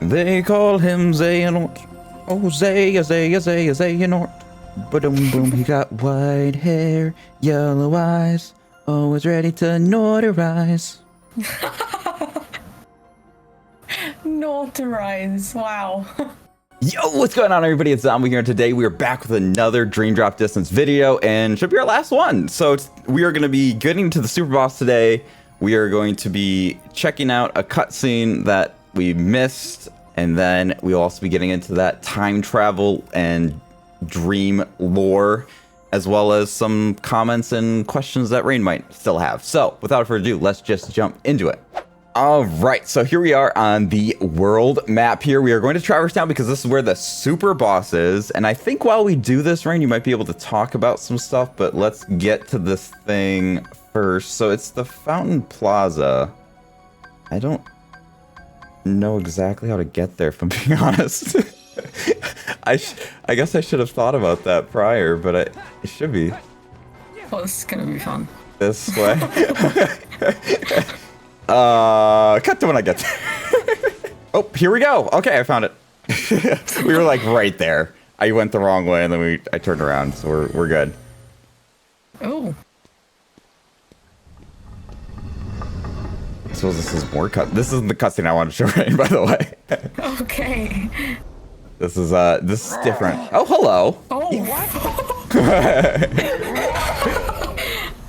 They call him Xehanort. Oh, Xehanort. Ba-dum boom, he got white hair, yellow eyes, always ready to notarize. Notarize, wow. Yo, what's going on, everybody? It's Zombie here. Today we are back with another Dream Drop Distance video, and should be our last one. So we are going to be getting to the super boss today. We are going to be checking out a cutscene that we missed, and then we'll also be getting into that time travel and dream lore, as well as some comments and questions that Raine might still have. So without further ado, let's just jump into it. All right, so here we are on the world map here. We are going to traverse down because this is where the super boss is. And I think while we do this, Raine, you might be able to talk about some stuff, but let's get to this thing first. So it's the Fountain Plaza. I don't know exactly how to get there, if I'm being honest. I guess I should have thought about that prior, but it should be. Well, this is gonna be fun. This way. Cut to when I get there. Oh, here we go. Okay, I found it. We were like right there. I went the wrong way and then I turned around, so we're good. Oh. I suppose this is more cut. This isn't the cutscene I wanted to show Raine, by the way. Okay. This is different. Oh, hello. Oh.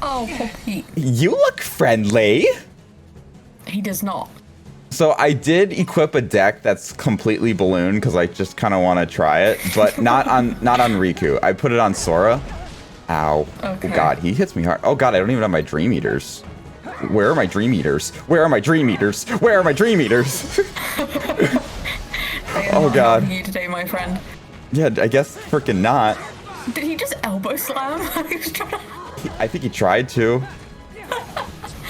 Oh, poor Pete. You look friendly. He does not. So I did equip a deck that's completely balloon because I just kind of want to try it, but not on Riku. I put it on Sora. Ow. Okay. Oh god, he hits me hard. Oh god, I don't even have my Dream Eaters. Where are my Dream Eaters? Where are my Dream Eaters? Where are my Dream Eaters? Oh god. You today, my friend. Yeah, I guess freaking not. Did he just elbow slam? He was trying to... I think he tried to.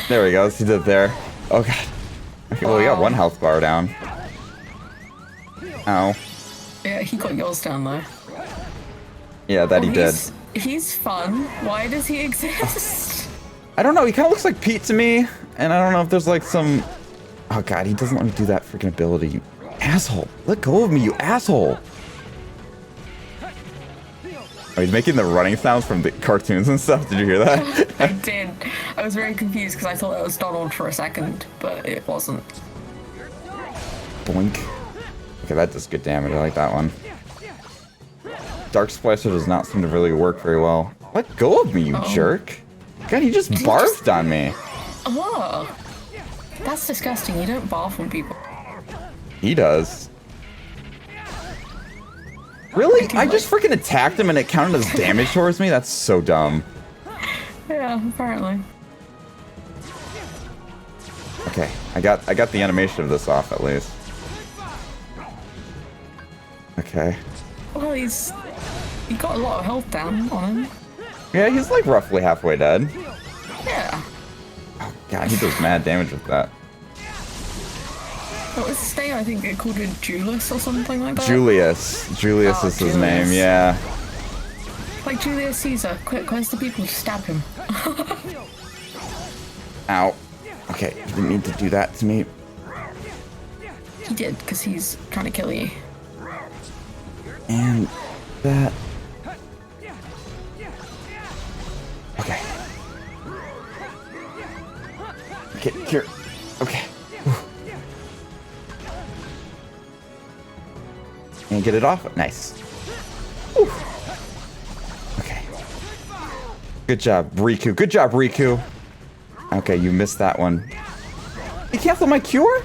There we go. He did it there. Oh god. Okay, well, we got one health bar down. Ow. Yeah, he got yours down though. Yeah, that he did. He's fun. Why does he exist? I don't know. He kind of looks like Pete to me, and I don't know if there's like some. Oh god, he doesn't let me do that freaking ability. You asshole! Let go of me, you asshole! Oh, he's making the running sounds from the cartoons and stuff. Did you hear that? I did. I was very confused because I thought it was Donald for a second, but it wasn't. Boink. Okay, that does good damage. I like that one. Dark Splicer does not seem to really work very well. Let go of me, you jerk! God, he just barfed on me. Oh, that's disgusting. You don't barf on people. He does. Really? I just freaking attacked him and it counted as damage towards me? That's so dumb. Yeah, apparently. Okay, I got the animation of this off at least. Okay. Well, he got a lot of health down on him. Yeah, he's like roughly halfway dead. Yeah. Oh god, he does mad damage with that. What was his name? I think they called it Julius or something like that. Julius. Julius is his name, yeah. Like Julius Caesar. Quick, where's the people to stab him? Ow. Okay, you didn't need to do that to me. He did, because he's trying to kill you. And that. Okay. Okay, here. Okay. And get it off. Nice. Whew. Okay. Good job, Riku. Good job, Riku. Okay, you missed that one. You canceled my cure?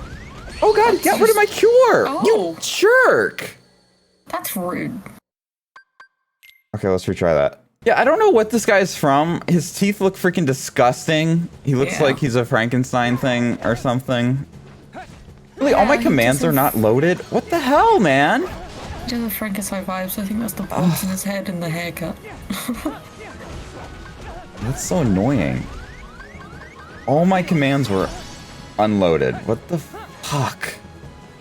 Oh god, he got rid of my cure! Oh. You jerk! That's rude. Okay, let's retry that. Yeah, I don't know what this guy's from. His teeth look freaking disgusting. He looks like he's a Frankenstein thing or something. Really, all my commands are not loaded? What the hell, man? He does have Frankenstein vibes. I think that's the bumps in his head and the haircut. That's so annoying. All my commands were unloaded. What the fuck?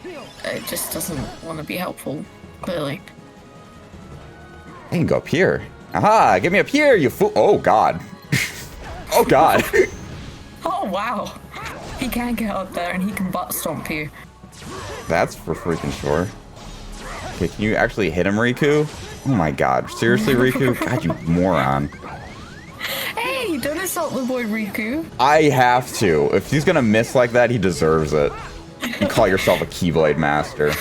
It just doesn't want to be helpful, clearly. I can go up here. Aha! Get me up here, you fool! Oh god. Oh god. Oh wow. He can get up there and he can butt stomp you. That's for freaking sure. Okay, can you actually hit him, Riku? Oh my god. Seriously, Riku? God, you moron. Hey, don't insult the boy Riku. I have to. If he's gonna miss like that, he deserves it. You call yourself a Keyblade Master.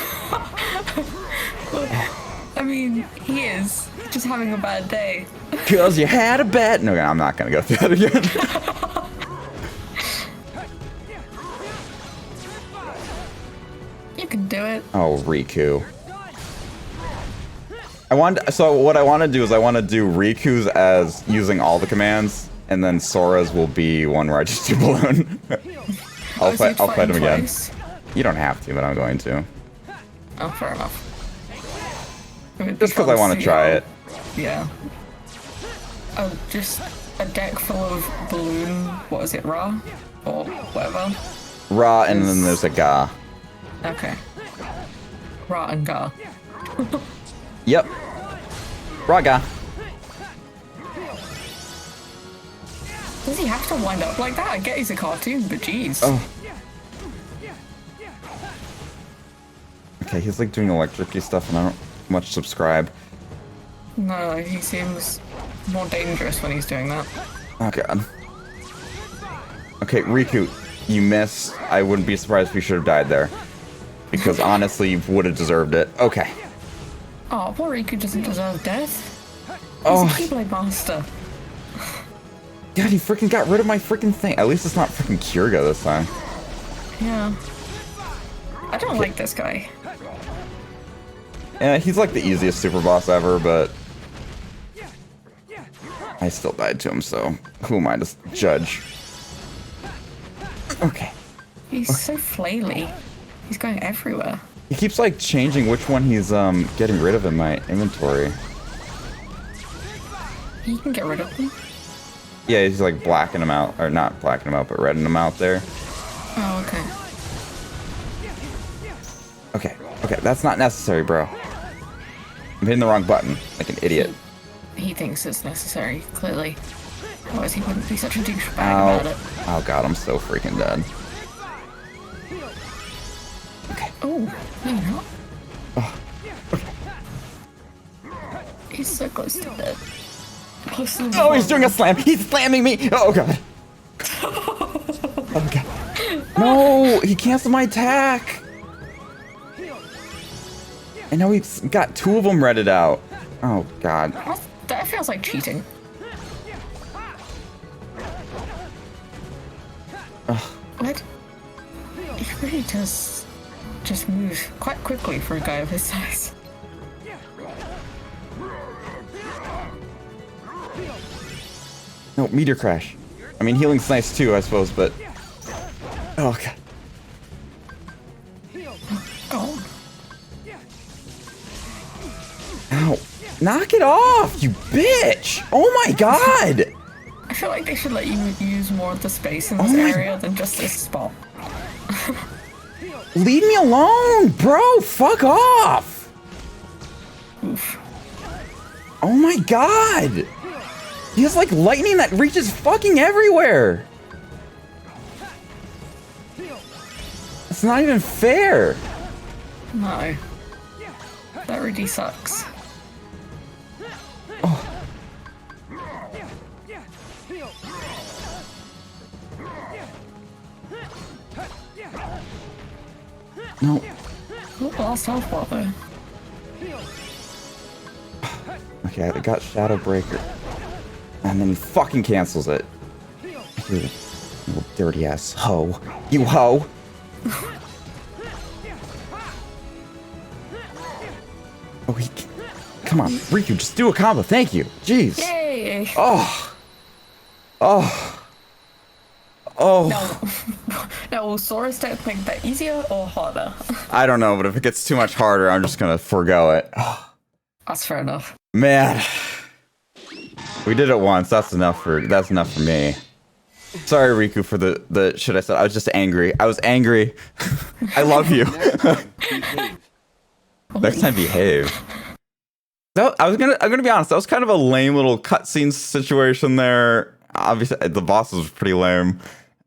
I mean, he is. Just having a bad day. Because you had a bet. No, I'm not gonna go through that again. You can do it. Oh, Riku. So what I want to do is I want to do Riku's as using all the commands, and then Sora's will be one where I just do balloon. I'll fight him again. You don't have to, but I'm going to. Oh, fair enough. Just because I want to try it. Yeah. Oh, just a deck full of balloon. What is it, Ra? Or whatever. Ra, and then there's a Ga. Okay. Ra and Ga. Yep. Raga. Does he have to wind up like that? I get he's a cartoon, but jeez. Oh. Okay, he's like doing electric-y stuff and I don't much subscribe. No, he seems more dangerous when he's doing that. Oh god. Okay, Riku, you missed. I wouldn't be surprised if you should have died there. Because honestly, you would have deserved it. Okay. Oh, poor Riku doesn't deserve death. He's Oh. a Keyblade Master. God, he freaking got rid of my freaking thing. At least it's not freaking Kyrga this time. Yeah. I don't like this guy. Yeah, he's like the easiest super boss ever, but I still died to him, so who am I to judge? Okay. He's so flaily. He's going everywhere. He keeps like changing which one he's getting rid of in my inventory. You can get rid of them. Yeah, he's like blacking them out, or not blacking them out, but redding them out there. Oh, okay. Okay, that's not necessary, bro. I'm hitting the wrong button, like an idiot. He thinks it's necessary, clearly. Otherwise he wouldn't be such a douchebag Ow. about it. Oh god, I'm so freaking dead. Oh, no you're not. Oh. He's so close to death. Close to the Oh, he's bottom. doing a slam. He's slamming me. Oh god. Oh god. No, he canceled my attack. And now he's got two of them redded out. Oh god. That feels like cheating. Ugh. What? He really does just move quite quickly for a guy of his size. No, meteor crash. I mean, healing's nice too, I suppose, but... Oh god. Oh. Ow. Knock it off, you bitch! Oh my god! I feel like they should let you use more of the space in this Oh my- area than just this spot. Leave me alone, bro! Fuck off! Oof. Oh my god! He has like lightning that reaches fucking everywhere! It's not even fair! No. That really sucks. Oh. No. Oh, last health bar though. Okay, I got Shadow Breaker. And then he fucking cancels it. You little dirty ass hoe. You hoe! Oh, come on, Riku, just do a combo. Thank you. Jeez. Yay! Oh. Oh. Oh. Now, will Sora's deck make that easier or harder? I don't know, but if it gets too much harder, I'm just gonna forgo it. That's fair enough. Man. We did it once. That's enough for me. Sorry, Riku, for the shit I said. I was just angry. I was angry. I love you. Next time, behave. I'm gonna be honest. That was kind of a lame little cutscene situation there. Obviously, the boss was pretty lame.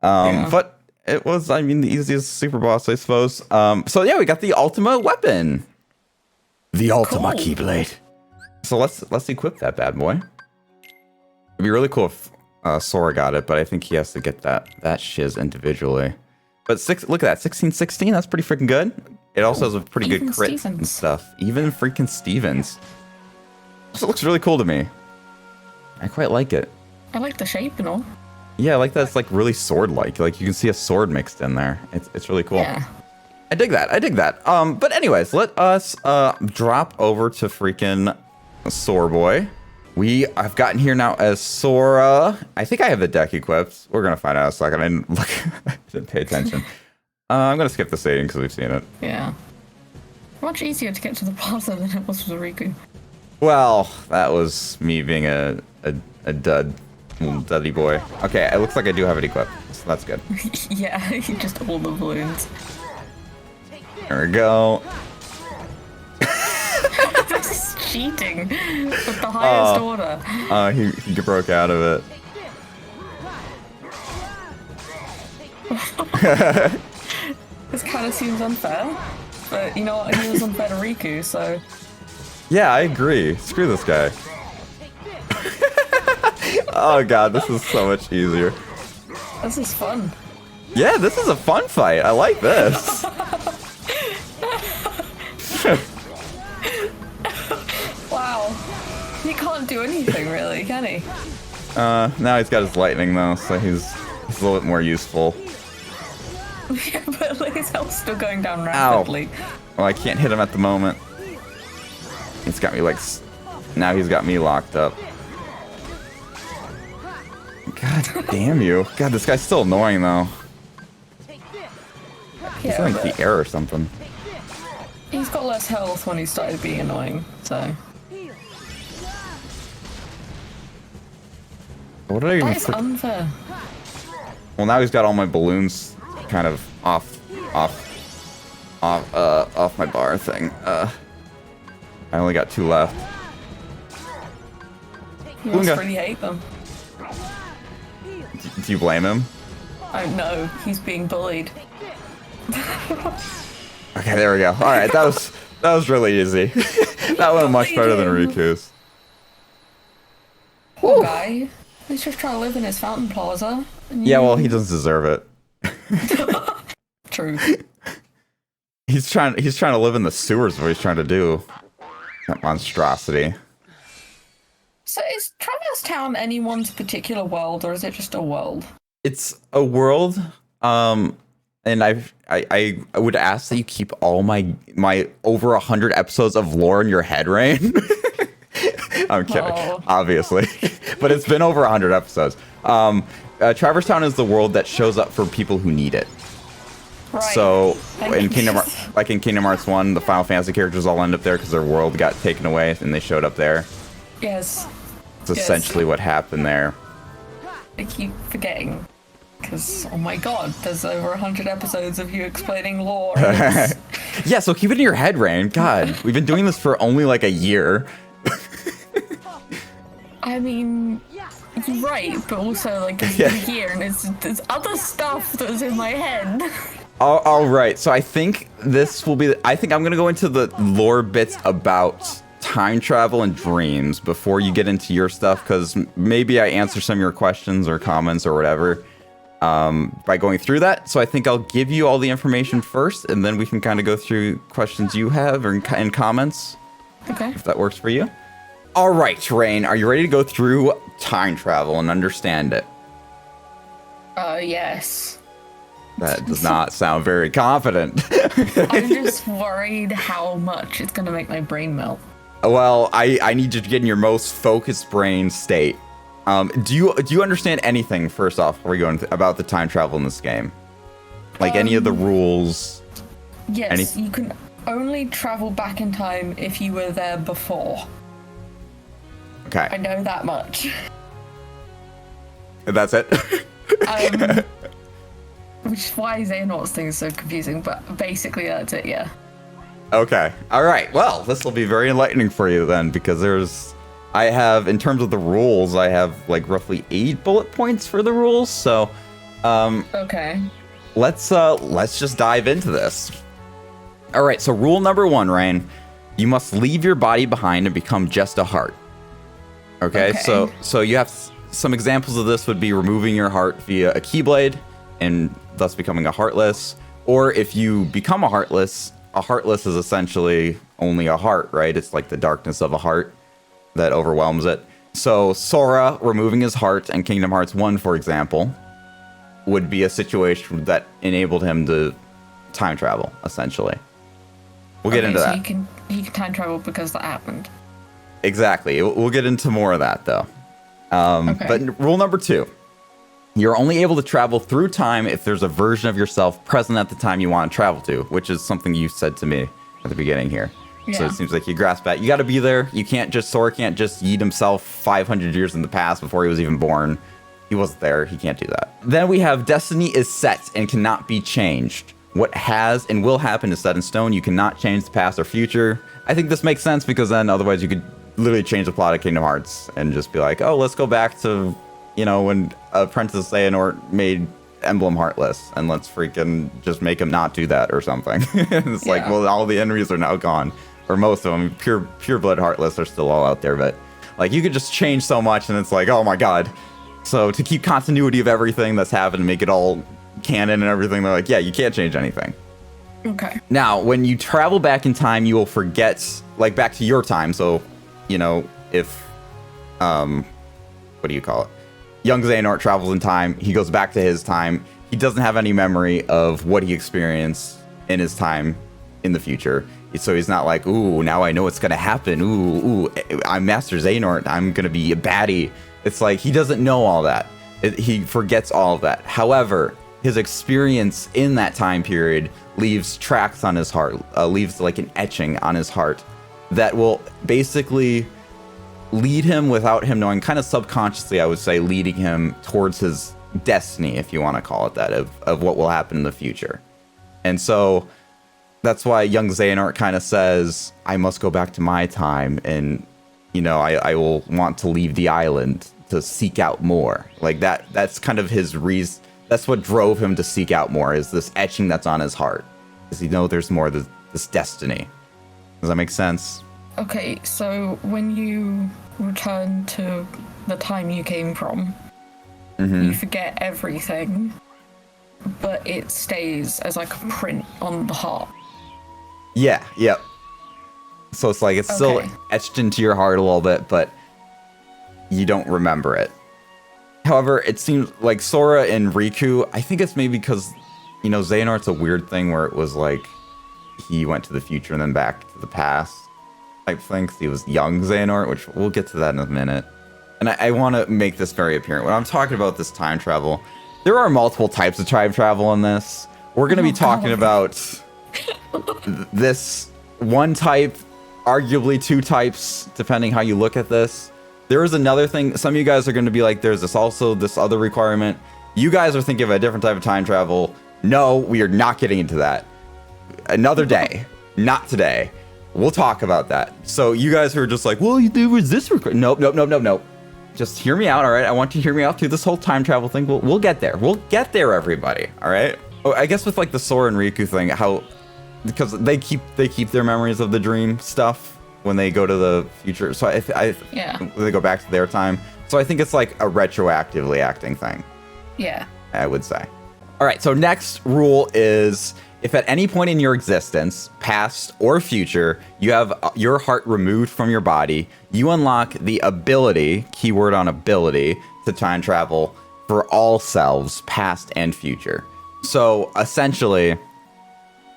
Yeah. But It was, I mean, the easiest super boss, I suppose. So yeah, we got the ultimate weapon. The ultimate keyblade. So let's equip that bad boy. It'd be really cool if Sora got it, but I think he has to get that shiz individually. But look at that, 1616, that's pretty freaking good. It also has a pretty good crit and stuff. Even freaking Stevens. So it looks really cool to me. I quite like it. I like the shape and all. Yeah, I like that it's like really sword-like. Like you can see a sword mixed in there. It's really cool. Yeah. I dig that. But anyways, let us drop over to freaking Sora Boy. I've gotten here now as Sora. I think I have the deck equipped. We're gonna find out in a second. I didn't look. I didn't pay attention. I'm gonna skip the stadium because we've seen it. Yeah. Much easier to get to the plaza than it was with Riku. Well, that was me being a little duddy boy. Okay, it looks like I do have it equipped, so that's good. Yeah, just all the balloons. There we go. This is cheating with the highest order. He broke out of it. This kind of seems unfair, but you know what? He was unfair to Riku, so. Yeah, I agree. Screw this guy. Oh god, this is so much easier. This is fun. Yeah, this is a fun fight. I like this. Wow. He can't do anything really, can he? Now he's got his lightning though, so he's a little bit more useful. Yeah, but like his health's still going down rapidly. Ow. Well, I can't hit him at the moment. He's got me like... Now he's got me locked up. God damn you. God, this guy's still annoying though. He's Yeah, like the air or something. he's got less health when he started being annoying, so. What did I even... That is unfair. Well, now he's got all my balloons kind of off my bar thing. I only got 2 left. You must really hate them. Do you blame him? I know, he's being bullied. Okay, there we go. All right, that was really easy. That went much better than Riku's. Poor guy. He's just trying to live in his fountain plaza. Yeah, well, he doesn't deserve it. True. He's trying to live in the sewers. What he's trying to do. That monstrosity. So is Traverse Town anyone's particular world, or is it just a world? It's a world. And I would ask that you keep all my over 100 episodes of lore in your head, Raine. I'm kidding, obviously, but it's been over 100 episodes. Traverse Town is the world that shows up for people who need it. Right. So in Kingdom Hearts 1, the Final Fantasy characters all end up there because their world got taken away and they showed up there. Yes. It's essentially what happened there. I keep forgetting. Because, oh my god, there's over 100 episodes of you explaining lore. Yeah, so keep it in your head, Raine. God, we've been doing this for only like a year. I mean, you're right, but also like it's a year and there's other stuff that's in my head. All right, so I think this will be... I think I'm going to go into the lore bits about time travel and dreams before you get into your stuff, because maybe I answer some of your questions or comments or whatever by going through that. So I think I'll give you all the information first, and then we can kind of go through questions you have or and comments. Okay. If that works for you. All right, Raine, are you ready to go through time travel and understand it? Yes. That does not sound very confident. I'm just worried how much it's going to make my brain melt. Well, I need you to get in your most focused brain state. Do you understand anything, first off, before we go into about the time travel in this game? Like any of the rules? Yes, you can only travel back in time if you were there before. Okay. I know that much. That's it? Which is why Xehanort's thing is so confusing, but basically that's it, yeah. Okay. All right. Well, this will be very enlightening for you then, because I have, in terms of the rules, I have like roughly 8 bullet points for the rules. So, okay. let's just dive into this. All right, so rule number 1, Raine, you must leave your body behind and become just a heart. Okay. So you have some examples of this would be removing your heart via a keyblade and thus becoming a heartless, or if you become a heartless is essentially only a heart, right? It's like the darkness of a heart that overwhelms it. So Sora removing his heart in Kingdom Hearts 1, for example, would be a situation that enabled him to time travel, essentially. We'll get into that. He can time travel because that happened. Exactly. We'll get into more of that, though. But rule number 2, you're only able to travel through time if there's a version of yourself present at the time you want to travel to, which is something you said to me at the beginning here. Yeah. So it seems like you grasp that. You got to be there. Sora can't just yeet himself 500 years in the past before he was even born. He wasn't there. He can't do that. Then we have destiny is set and cannot be changed. What has and will happen is set in stone. You cannot change the past or future. I think this makes sense because then otherwise you could literally change the plot of Kingdom Hearts and just be like, oh, let's go back to, when Princess Xehanort made Emblem heartless and let's freaking just make him not do that or something. It's like, well, all the enemies are now gone, or most of them. Pure blood heartless are still all out there, but like you could just change so much and it's like, oh my God. So to keep continuity of everything that's happened and make it all canon and everything, they're like, yeah, you can't change anything. Okay. Now, when you travel back in time, you will forget, like back to your time. So, if, what do you call it? Young Xehanort travels in time. He goes back to his time. He doesn't have any memory of what he experienced in his time in the future. So he's not like, ooh, now I know what's going to happen. Ooh, I'm Master Xehanort. I'm going to be a baddie. It's like, he doesn't know all that. He forgets all of that. However, his experience in that time period leaves tracks on his heart, leaves like an etching on his heart that will basically lead him without him knowing, kind of subconsciously, I would say, leading him towards his destiny, if you want to call it that, of what will happen in the future. And so that's why young Xehanort kind of says, I must go back to my time and, I will want to leave the island to seek out more. Like that's kind of his reason. That's what drove him to seek out more, is this etching that's on his heart. Because there's more, this destiny. Does that make sense? Okay, so when you return to the time you came from, you forget everything, but it stays as like a print on the heart. Yeah, yep. So it's like, it's still etched into your heart a little bit, but you don't remember it. However, it seems like Sora and Riku, I think it's maybe because, Xehanort's a weird thing where it was like he went to the future and then back to the past. I think he was young Xehanort, which we'll get to that in a minute. And I want to make this very apparent. When I'm talking about this time travel, there are multiple types of time travel in this. We're going to be talking about this one type, arguably 2 types, depending how you look at this. There is another thing. Some of you guys are going to be like, there's this other requirement. You guys are thinking of a different type of time travel. No, we are not getting into that. Another day. Not today. We'll talk about that. So you guys who are just like, well, there was this requirement. Nope. Just hear me out, all right? I want you to hear me out through this whole time travel thing. We'll get there. We'll get there, everybody, all right? Oh, I guess with like the Sora and Riku thing, because they keep their memories of the dream stuff when they go to the future. So they go back to their time. So I think it's like a retroactively acting thing. Yeah. I would say. All right, so next rule is, if at any point in your existence, past or future, you have your heart removed from your body, you unlock the ability, keyword on ability, to time travel for all selves, past and future. So essentially,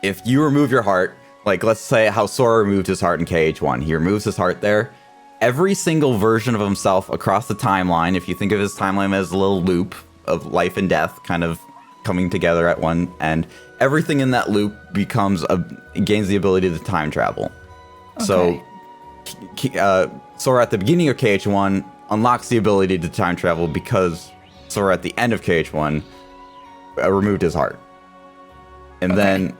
if you remove your heart, like let's say how Sora removed his heart in KH1, he removes his heart there. Every single version of himself across the timeline, if you think of his timeline as a little loop of life and death kind of coming together at one end, everything in that loop gains the ability to time travel. Okay. So Sora at the beginning of KH1 unlocks the ability to time travel because Sora at the end of KH1 removed his heart. And then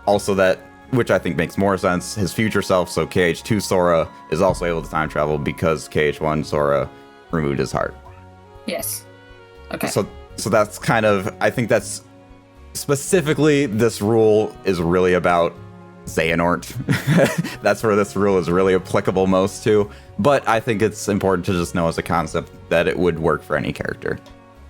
also that, which I think makes more sense, his future self, so KH2 Sora, is also able to time travel because KH1 Sora removed his heart. Yes. Okay. So that's kind of, I think that's Specifically, this rule is really about Xehanort. That's where this rule is really applicable most to. But I think it's important to just know as a concept that it would work for any character.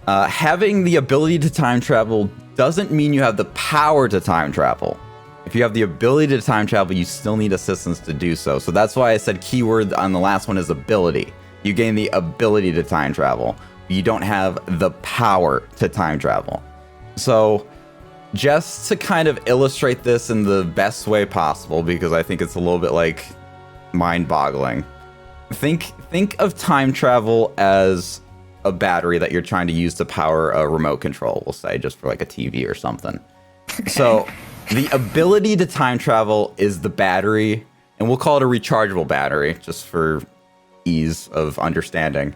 Having the ability to time travel doesn't mean you have the power to time travel. If you have the ability to time travel, you still need assistance to do so. So that's why I said keyword on the last one is ability. You gain the ability to time travel. You don't have the power to time travel. So just to kind of illustrate this in the best way possible, because I think it's a little bit like mind-boggling. Think of time travel as a battery that you're trying to use to power a remote control, we'll say, just for like a TV or something. Okay. So the ability to time travel is the battery, and we'll call it a rechargeable battery just for ease of understanding.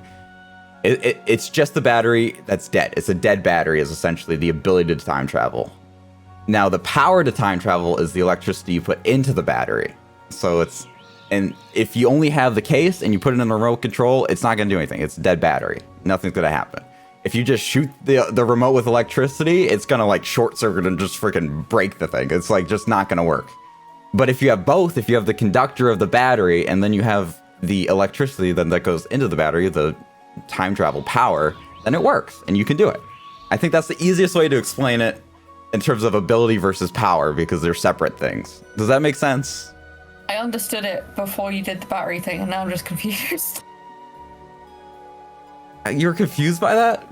It's just the battery that's dead. It's a dead battery is essentially the ability to time travel. Now the power to time travel is the electricity you put into the battery. So and if you only have the case and you put it in a remote control, it's not going to do anything. It's a dead battery. Nothing's going to happen. If you just shoot the remote with electricity, it's going to like short circuit and just freaking break the thing. It's like just not going to work. But if you have both, if you have the conductor of the battery and then you have the electricity then that goes into the battery, the time travel power, then it works and you can do it. I think that's the easiest way to explain it in terms of ability versus power because they're separate things. Does that make sense? I understood it before you did the battery thing, and now I'm just confused. You're confused by that?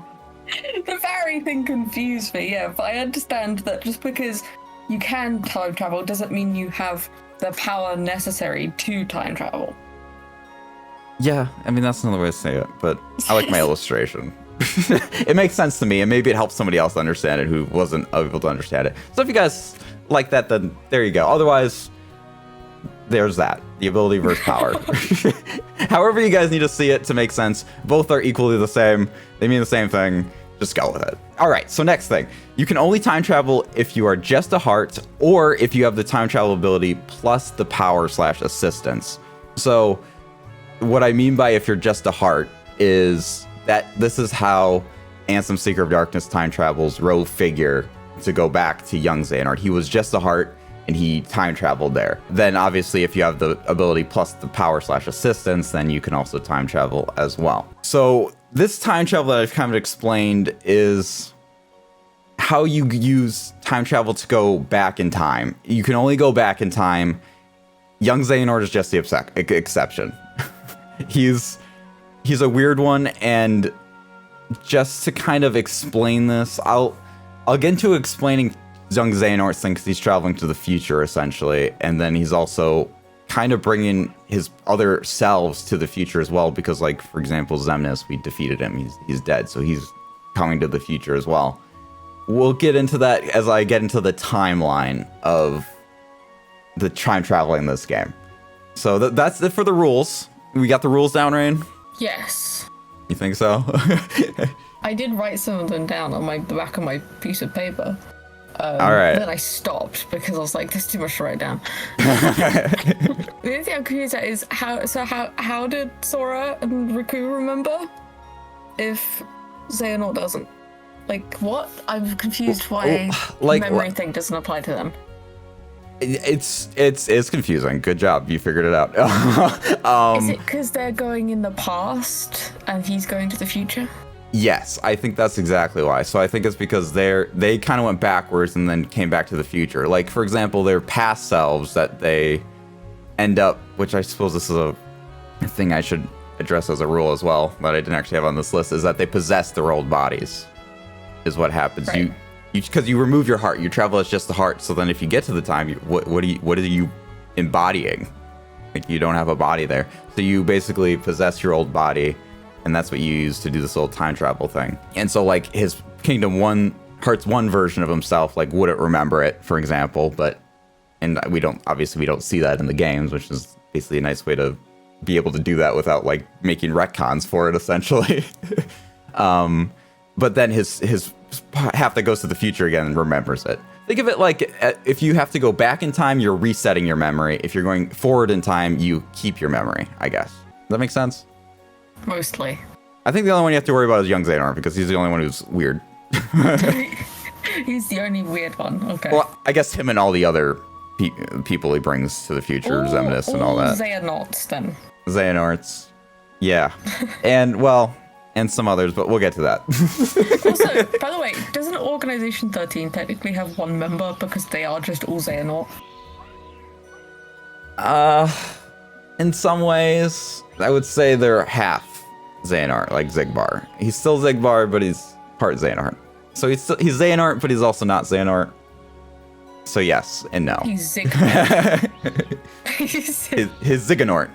The battery thing confused me, yeah, but I understand that just because you can time travel doesn't mean you have the power necessary to time travel. Yeah, I mean, that's another way to say it, but I like my illustration. It makes sense to me, and maybe it helps somebody else understand it who wasn't able to understand it. So if you guys like that, then there you go. Otherwise, there's that. The ability versus power. However you guys need to see it to make sense. Both are equally the same. They mean the same thing. Just go with it. All right, so next thing. You can only time travel if you are just a heart or if you have the time travel ability plus the power/assistance. So what I mean by if you're just a heart is that this is how Ansem Seeker of Darkness time travels Roe figure to go back to young Xehanort. He was just a heart and he time traveled there. Then obviously if you have the ability plus the power/assistance, then you can also time travel as well. So this time travel that I've kind of explained is how you use time travel to go back in time. You can only go back in time. Young Xehanort is just the exception. He's a weird one, and just to kind of explain this, I'll get into explaining young Xehanort's thing because he's traveling to the future essentially, and then he's also kind of bringing his other selves to the future as well because, like, for example, Xemnas, we defeated him. He's dead, so he's coming to the future as well. We'll get into that as I get into the timeline of the time traveling in this game. So that's it for the rules. We got the rules down, Raine? Yes. You think so? I did write some of them down on the back of my piece of paper. All right. Then I stopped because I was like, "There's too much to write down." The only thing I'm confused at is how did Sora and Riku remember if Xehanort doesn't? Like, what? I'm confused why the memory thing doesn't apply to them. It's confusing. Good job, you figured it out. Is it because they're going in the past and he's going to the future? Yes, I think that's exactly why. So I think it's because they kind of went backwards and then came back to the future. Like, for example, their past selves that they end up, which I suppose this is a thing I should address as a rule as well, that I didn't actually have on this list, is that they possess their old bodies, is what happens. Right. Because you remove your heart, you travel as just the heart. So then if you get to the time, what are you embodying? Like, you don't have a body there. So you basically possess your old body, and that's what you use to do this little time travel thing. And so, like, his Hearts 1 version of himself, like, wouldn't remember it, for example, and we don't see that in the games, which is basically a nice way to be able to do that without, like, making retcons for it, essentially. But then his half that goes to the future again remembers it. Think of it like if you have to go back in time, you're resetting your memory. If you're going forward in time, you keep your memory, I guess. Does that make sense? Mostly. I think the only one you have to worry about is young Xehanort because he's the only one who's weird. He's the only weird one. Okay. Well, I guess him and all the other people he brings to the future, Xemnas and all that. Xehanorts, then. Xehanorts. Yeah. And some others, but we'll get to that. Also, by the way, doesn't Organization 13 technically have one member because they are just all Xehanort? In some ways, I would say they're half Xehanort, like Xigbar. He's still Xigbar, but he's part Xehanort. So he's Xehanort, but he's also not Xehanort. So yes and no. He's Xigbar. his Xighanort.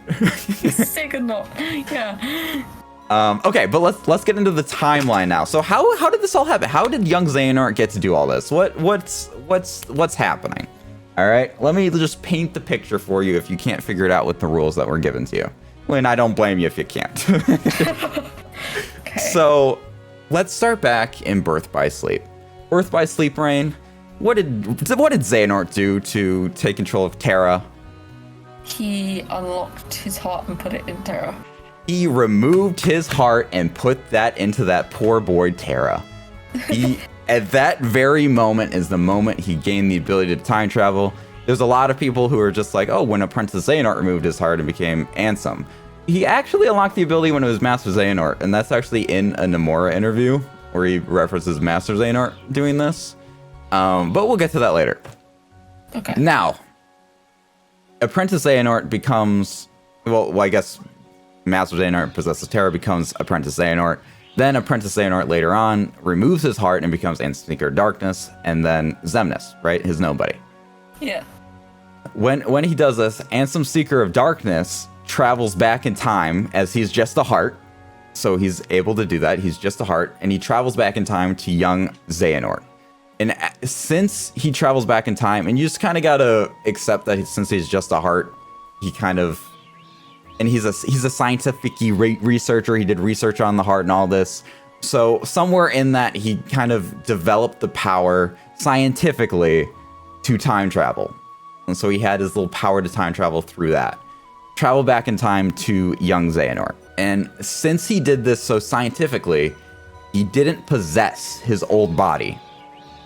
He's Xighanort. Yeah. Okay, but let's get into the timeline now. So how did this all happen? How did young Xehanort get to do all this? What's happening? All right, let me just paint the picture for you if you can't figure it out with the rules that were given to you. When I don't blame you if you can't. Okay. So let's start back in Birth by Sleep. Birth by Sleep, Raine. What did Xehanort do to take control of Terra? He unlocked his heart and put it in Terra. He removed his heart and put that into that poor boy Terra. At that very moment is the moment he gained the ability to time travel. There's a lot of people who are just like, oh, when Apprentice Xehanort removed his heart and became Ansem. He actually unlocked the ability when it was Master Xehanort, and that's actually in a Nomura interview where he references Master Xehanort doing this. But we'll get to that later. Okay. Now, Apprentice Xehanort becomes, well, I guess Master Xehanort possesses Terra, becomes Apprentice Xehanort. Then Apprentice Xehanort later on removes his heart and becomes Ansem Seeker of Darkness, and then Xemnas, right? His nobody. Yeah. When he does this, Ansem Seeker of Darkness travels back in time as he's just a heart. So he's able to do that. He's just a heart, and he travels back in time to young Xehanort. And since he travels back in time, and you just kind of gotta accept that since he's just a heart, he kind of, and he's a scientific researcher. He did research on the heart and all this. So somewhere in that, he kind of developed the power scientifically to time travel. And so he had his little power to time travel through that. Travel back in time to young Xehanort. And since he did this so scientifically, he didn't possess his old body.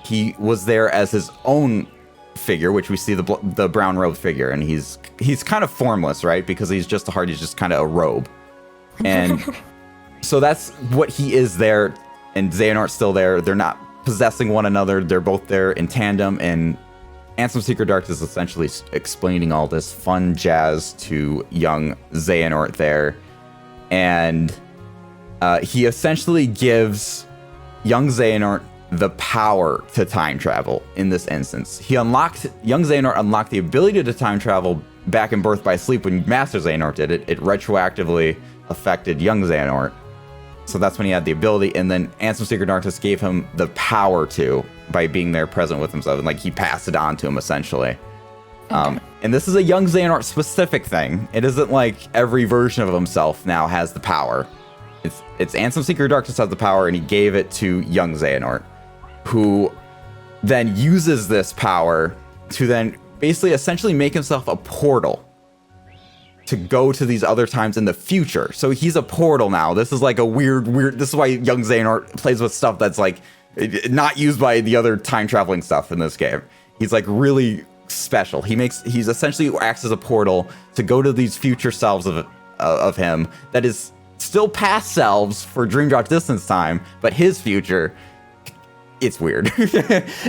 He was there as his own figure, which we see the brown robe figure, and he's kind of formless, right? Because he's just a heart, he's just kind of a robe. And so that's what he is there, and Xehanort's still there. They're not possessing one another. They're both there in tandem, and Ansem Seeker Darkness is essentially explaining all this fun jazz to young Xehanort there. And he essentially gives young Xehanort the power to time travel in this instance. Young Xehanort unlocked the ability to time travel back in Birth by Sleep when Master Xehanort did it. It retroactively affected young Xehanort. So that's when he had the ability, and then Ansem Seeker Darkness gave him the power to by being there present with himself, and like he passed it on to him essentially. Okay. And this is a young Xehanort specific thing. It isn't like every version of himself now has the power. It's Ansem Seeker Darkness has the power, and he gave it to young Xehanort, who then uses this power to then basically essentially make himself a portal to go to these other times in the future. So he's a portal now. This is like a weird, this is why young Xehanort plays with stuff that's like not used by the other time traveling stuff in this game. He's like really special. He's essentially acts as a portal to go to these future selves of him that is still past selves for Dream Drop Distance time, but his future, it's weird.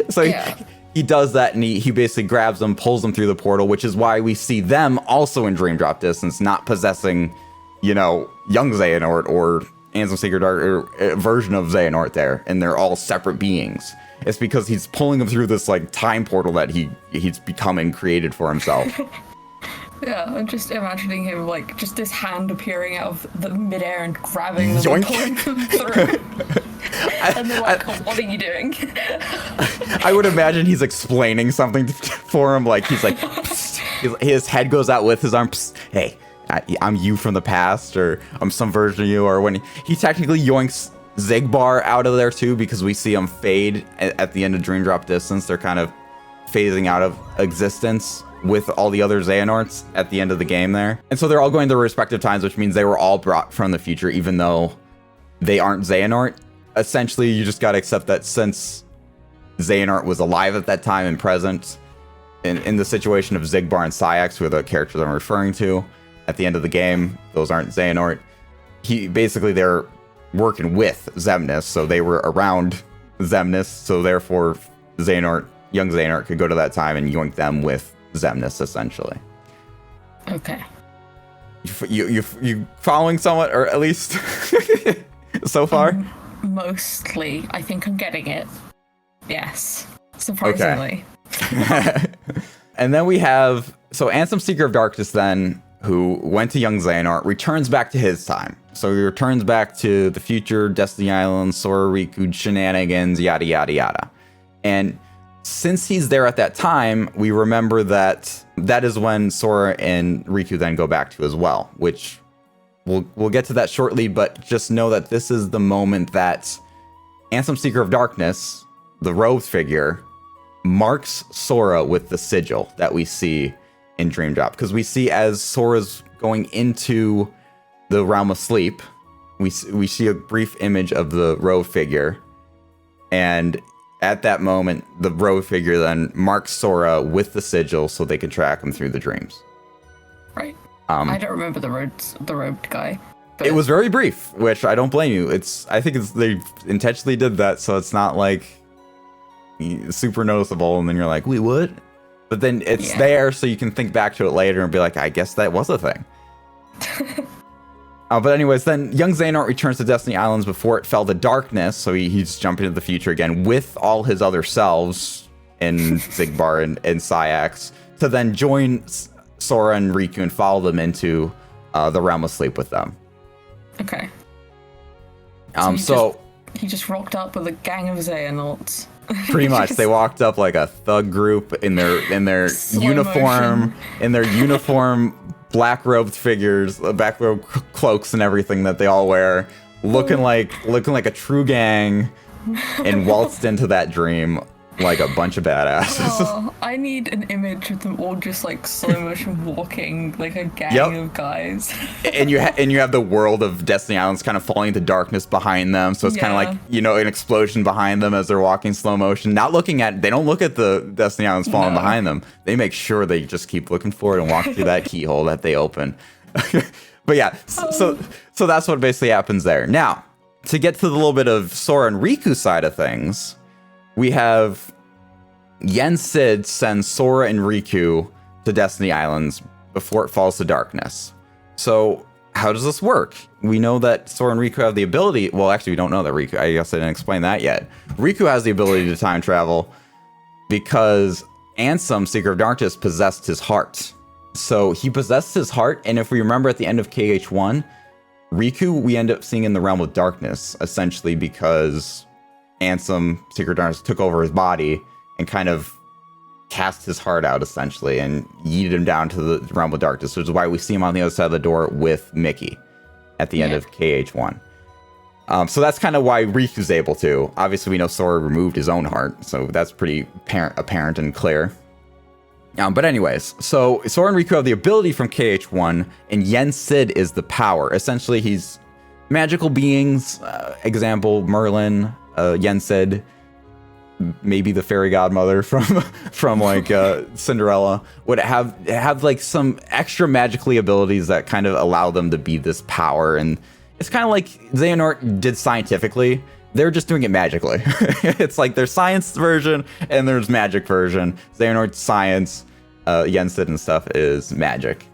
So yeah. He does that, and he basically grabs them, pulls them through the portal, which is why we see them also in Dream Drop Distance, not possessing, young Xehanort or Ansem Seeker Dark or version of Xehanort there, and they're all separate beings. It's because he's pulling them through this like time portal that he's become and created for himself. Yeah, I'm just imagining him like just this hand appearing out of the midair and grabbing them and pulling them through. And they're like, what are you doing? I would imagine he's explaining something for him. Like he's like, his head goes out with his arm. Hey, I'm you from the past, or I'm some version of you. Or when he technically yoinks Xigbar out of there too, because we see him fade at the end of Dream Drop Distance. They're kind of phasing out of existence with all the other Xehanorts at the end of the game there. And so they're all going their respective times, which means they were all brought from the future, even though they aren't Xehanort. Essentially, you just got to accept that since Xehanort was alive at that time and present. In the situation of Xigbar and Sayax, who are the characters I'm referring to, at the end of the game, those aren't Xehanort. They're working with Xemnas, so they were around Xemnas, so therefore young Xehanort could go to that time and yoink them with Xemnas, essentially. Okay. You following somewhat, or at least so far? Mostly. I think I'm getting it. Yes. Surprisingly. Okay. And then we have, Ansem, Seeker of Darkness then, who went to young Xehanort, returns back to his time. So he returns back to the future, Destiny Island, Sora, Riku, shenanigans, yada, yada, yada. And since he's there at that time, we remember that is when Sora and Riku then go back to as well, which we'll get to that shortly, but just know that this is the moment that Ansem, Seeker of Darkness, the robed figure, marks Sora with the sigil that we see in Dream Drop. Because we see as Sora's going into the realm of sleep, we see a brief image of the robed figure, and at that moment, the robed figure then marks Sora with the sigil so they can track him through the dreams. Right. I don't remember the robed guy. But... It was very brief, which I don't blame you. I think they intentionally did that so it's not like super noticeable, and then you're like, wait, what? But then it's there so you can think back to it later and be like, I guess that was a thing. But anyways, then young Xehanort returns to Destiny Islands before it fell to darkness, so he's jumping into the future again with all his other selves in Xigbar and Sayax to then join Sora and Riku and follow them into the realm of sleep with them. Okay. He just rocked up with a gang of Xehanorts. Pretty much, they walked up like a thug group in their uniform, black robed figures, black robed cloaks and everything that they all wear, looking like a true gang, and waltzed into that dream like a bunch of badasses. Oh, I need an image of them all just like slow motion walking like a gang of guys. and you have the world of Destiny Islands kind of falling into darkness behind them, so it's kind of like, an explosion behind them as they're walking slow motion. They don't look at the Destiny Islands falling behind them. They make sure they just keep looking forward and walk through that keyhole that they open. But yeah, so that's what basically happens there. Now, to get to the little bit of Sora and Riku side of things, we have Yen Sid sends Sora and Riku to Destiny Islands before it falls to darkness. So how does this work? We know that Sora and Riku have the ability. Well, actually, we don't know that Riku. I guess I didn't explain that yet. Riku has the ability to time travel because Ansem, Seeker of Darkness, possessed his heart. So he possessed his heart, and if we remember at the end of KH1, Riku we end up seeing in the realm of darkness, essentially because Ansem, Seeker of Darkness, took over his body and kind of cast his heart out, essentially, and yeeted him down to the realm of darkness, which is why we see him on the other side of the door with Mickey at the end of KH1. So that's kind of why Riku's able to. Obviously, we know Sora removed his own heart, so that's pretty apparent and clear. But anyways, so Sora and Riku have the ability from KH1, and Yen Sid is the power. Essentially, he's magical beings, example, Merlin, Yen Sid, maybe the fairy godmother from like Cinderella, would have like some extra magically abilities that kind of allow them to be this power. And it's kind of like Xehanort did scientifically. They're just doing it magically. It's like there's science version and there's magic version. Xehanort's science, Yen Sid and stuff is magic. Does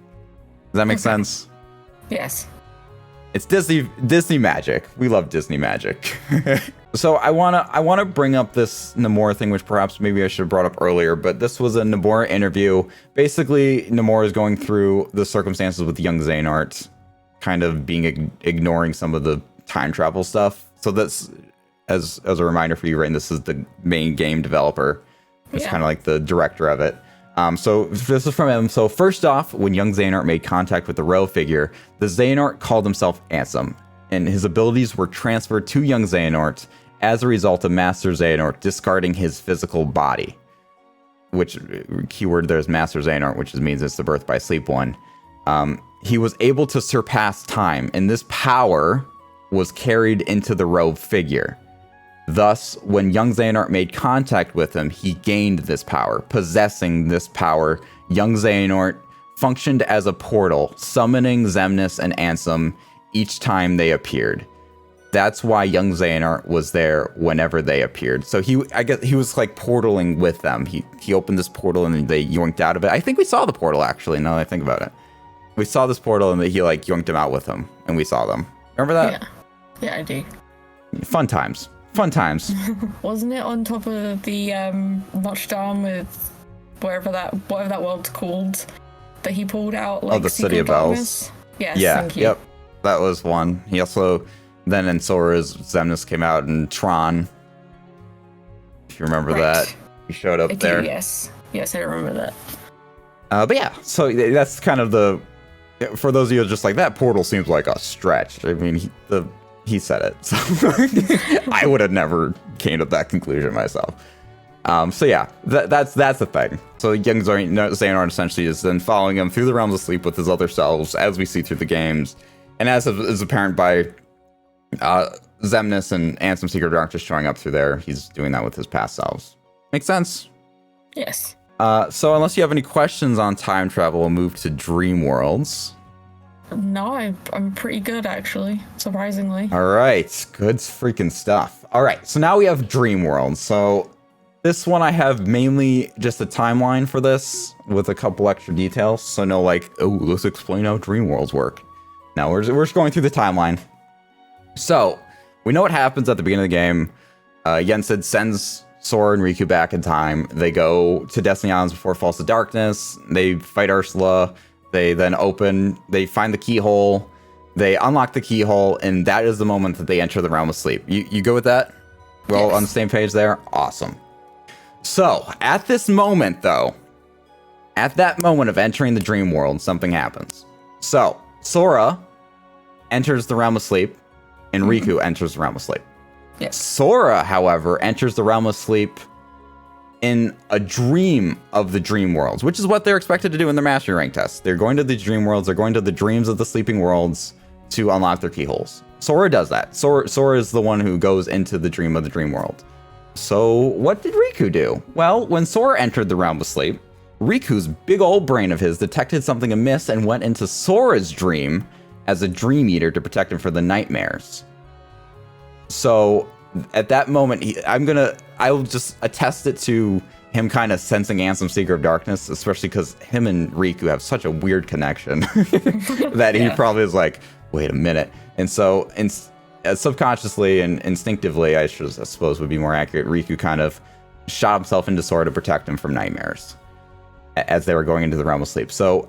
that make sense? Yes. It's Disney magic. We love Disney magic. So I wanna bring up this Nomura thing, which perhaps maybe I should have brought up earlier, but this was a Nomura interview. Basically, Nomura is going through the circumstances with young Xehanort, kind of ignoring some of the time travel stuff. So that's as a reminder for you, Raine, this is the main game developer. It's kind of like the director of it. So this is from him. So first off, when young Xehanort made contact with the Ro figure, the Xehanort called himself Ansem, and his abilities were transferred to young Xehanort as a result of Master Xehanort discarding his physical body. Which, keyword there's Master Xehanort, which means it's the birth by sleep one. He was able to surpass time, and this power was carried into the Ro figure. Thus, when young Xehanort made contact with him, he gained this power. Possessing this power, young Xehanort functioned as a portal, summoning Xemnas and Ansem each time they appeared. That's why young Xehanort was there whenever they appeared. So I guess he was like portaling with them. He opened this portal and they yoinked out of it. I think we saw the portal actually, now that I think about it. We saw this portal and he like yoinked them out with him and we saw them. Remember that? Yeah, I do. Fun times. Fun times. Wasn't it on top of the Notchdam with whatever that world's called that he pulled out? Like, the City of Bells. Yes, yeah, thank you. Yep. That was one. He also, then in Sora's, Xemnas came out in Tron. If you remember that. He showed up there. Yes, I remember that. But yeah, so that's kind of for those of you just like, that portal seems like a stretch. I mean, he said it, so I would have never came to that conclusion myself. So yeah, that's the thing. So young Xehanort essentially is then following him through the realms of sleep with his other selves, as we see through the games, and as is apparent by Xemnas and Ansem Secret of Darkness showing up through there, he's doing that with his past selves. Make sense? Yes. So unless you have any questions on time travel, we'll move to Dream Worlds. No, I'm pretty good, actually, surprisingly. All right, good freaking stuff. All right, so now we have Dream Worlds. So this one I have mainly just a timeline for this with a couple extra details. So no like, oh, let's explain how Dream Worlds work. No, we're just going through the timeline. So we know what happens at the beginning of the game. Yensid sends Sora and Riku back in time. They go to Destiny Islands before it falls to darkness. They fight Ursula. They then they find the keyhole. They unlock the keyhole, and that is the moment that they enter the realm of sleep. You go with that? We're all on the same page there? Awesome. So, at this moment, though, at that moment of entering the dream world, something happens. So, Sora enters the realm of sleep, and Riku enters the realm of sleep. Yes. Sora, however, enters the realm of sleep in a dream of the dream worlds, which is what they're expected to do in their mastery rank tests. They're going to the dream worlds, they're going to the dreams of the sleeping worlds to unlock their keyholes. Sora does that. Sora is the one who goes into the dream of the dream world. So what did Riku do? Well, when Sora entered the realm of sleep, Riku's big old brain of his detected something amiss and went into Sora's dream as a dream eater to protect him from the nightmares. So at that moment, I'll just attest it to him kind of sensing Ansem's Secret of Darkness, especially because him and Riku have such a weird connection that he probably is like, wait a minute. And so subconsciously and instinctively, I suppose would be more accurate, Riku kind of shot himself into Sora to protect him from nightmares as they were going into the realm of sleep. So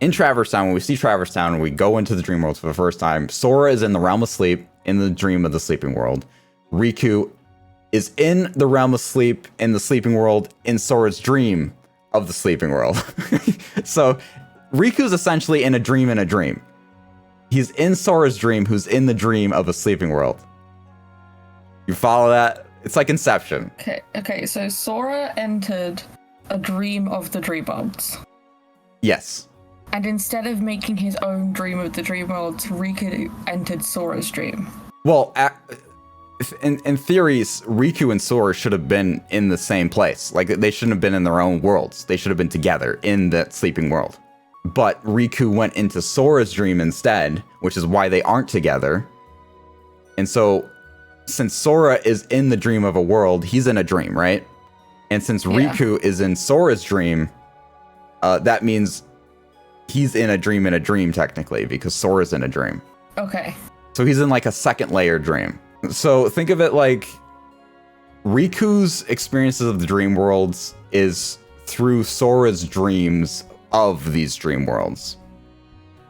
in Traverse Town, when we see Traverse Town and we go into the dream world for the first time, Sora is in the realm of sleep, in the dream of the sleeping world. Riku is in the realm of sleep, in the sleeping world, in Sora's dream of the sleeping world. So Riku's essentially in a dream. He's in Sora's dream, who's in the dream of a sleeping world. You follow that? It's like Inception. Okay, so Sora entered a dream of the dream worlds. Yes. And instead of making his own dream of the dream worlds, Riku entered Sora's dream. Well, in theories, Riku and Sora should have been in the same place. Like, they shouldn't have been in their own worlds. They should have been together in that sleeping world. But Riku went into Sora's dream instead, which is why they aren't together. And so, since Sora is in the dream of a world, he's in a dream, right? And since Riku is in Sora's dream, that means he's in a dream technically, because Sora's in a dream. Okay. So he's in like a second layer dream. So think of it like Riku's experiences of the dream worlds is through Sora's dreams of these dream worlds.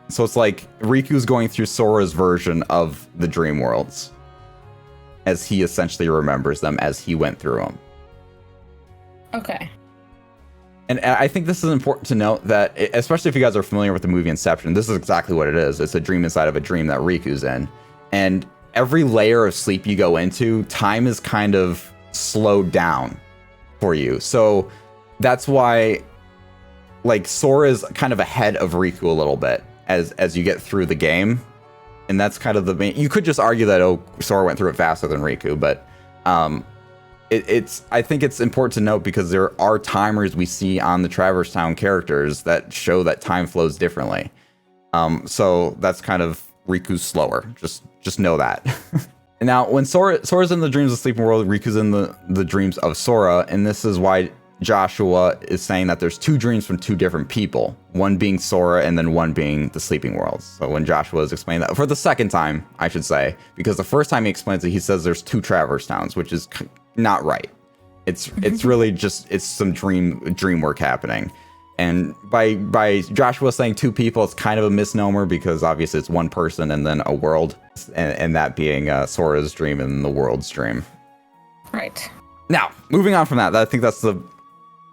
So it's like Riku's going through Sora's version of the dream worlds as he essentially remembers them as he went through them. Okay. And I think this is important to note that, especially if you guys are familiar with the movie Inception, this is exactly what it is. It's a dream inside of a dream that Riku's in. And every layer of sleep you go into, time is kind of slowed down for you. So that's why, like, Sora's kind of ahead of Riku a little bit as you get through the game. And that's kind of the main... You could just argue that, Sora went through it faster than Riku, but I think it's important to note because there are timers we see on the Traverse Town characters that show that time flows differently. So that's kind of Riku's slower. Just know that. And now when Sora's in the dreams of the sleeping world, Riku's in the dreams of Sora, and this is why Joshua is saying that there's two dreams from two different people, one being Sora and then one being the sleeping world. So when Joshua is explaining that for the second time, I should say, because the first time he explains it, he says there's two Traverse Towns, which is not right. It's really just, it's some dream work happening. And by Joshua saying two people, it's kind of a misnomer because obviously it's one person and then a world, and that being Sora's dream and the world's dream. Right. Now, moving on from that, I think that's the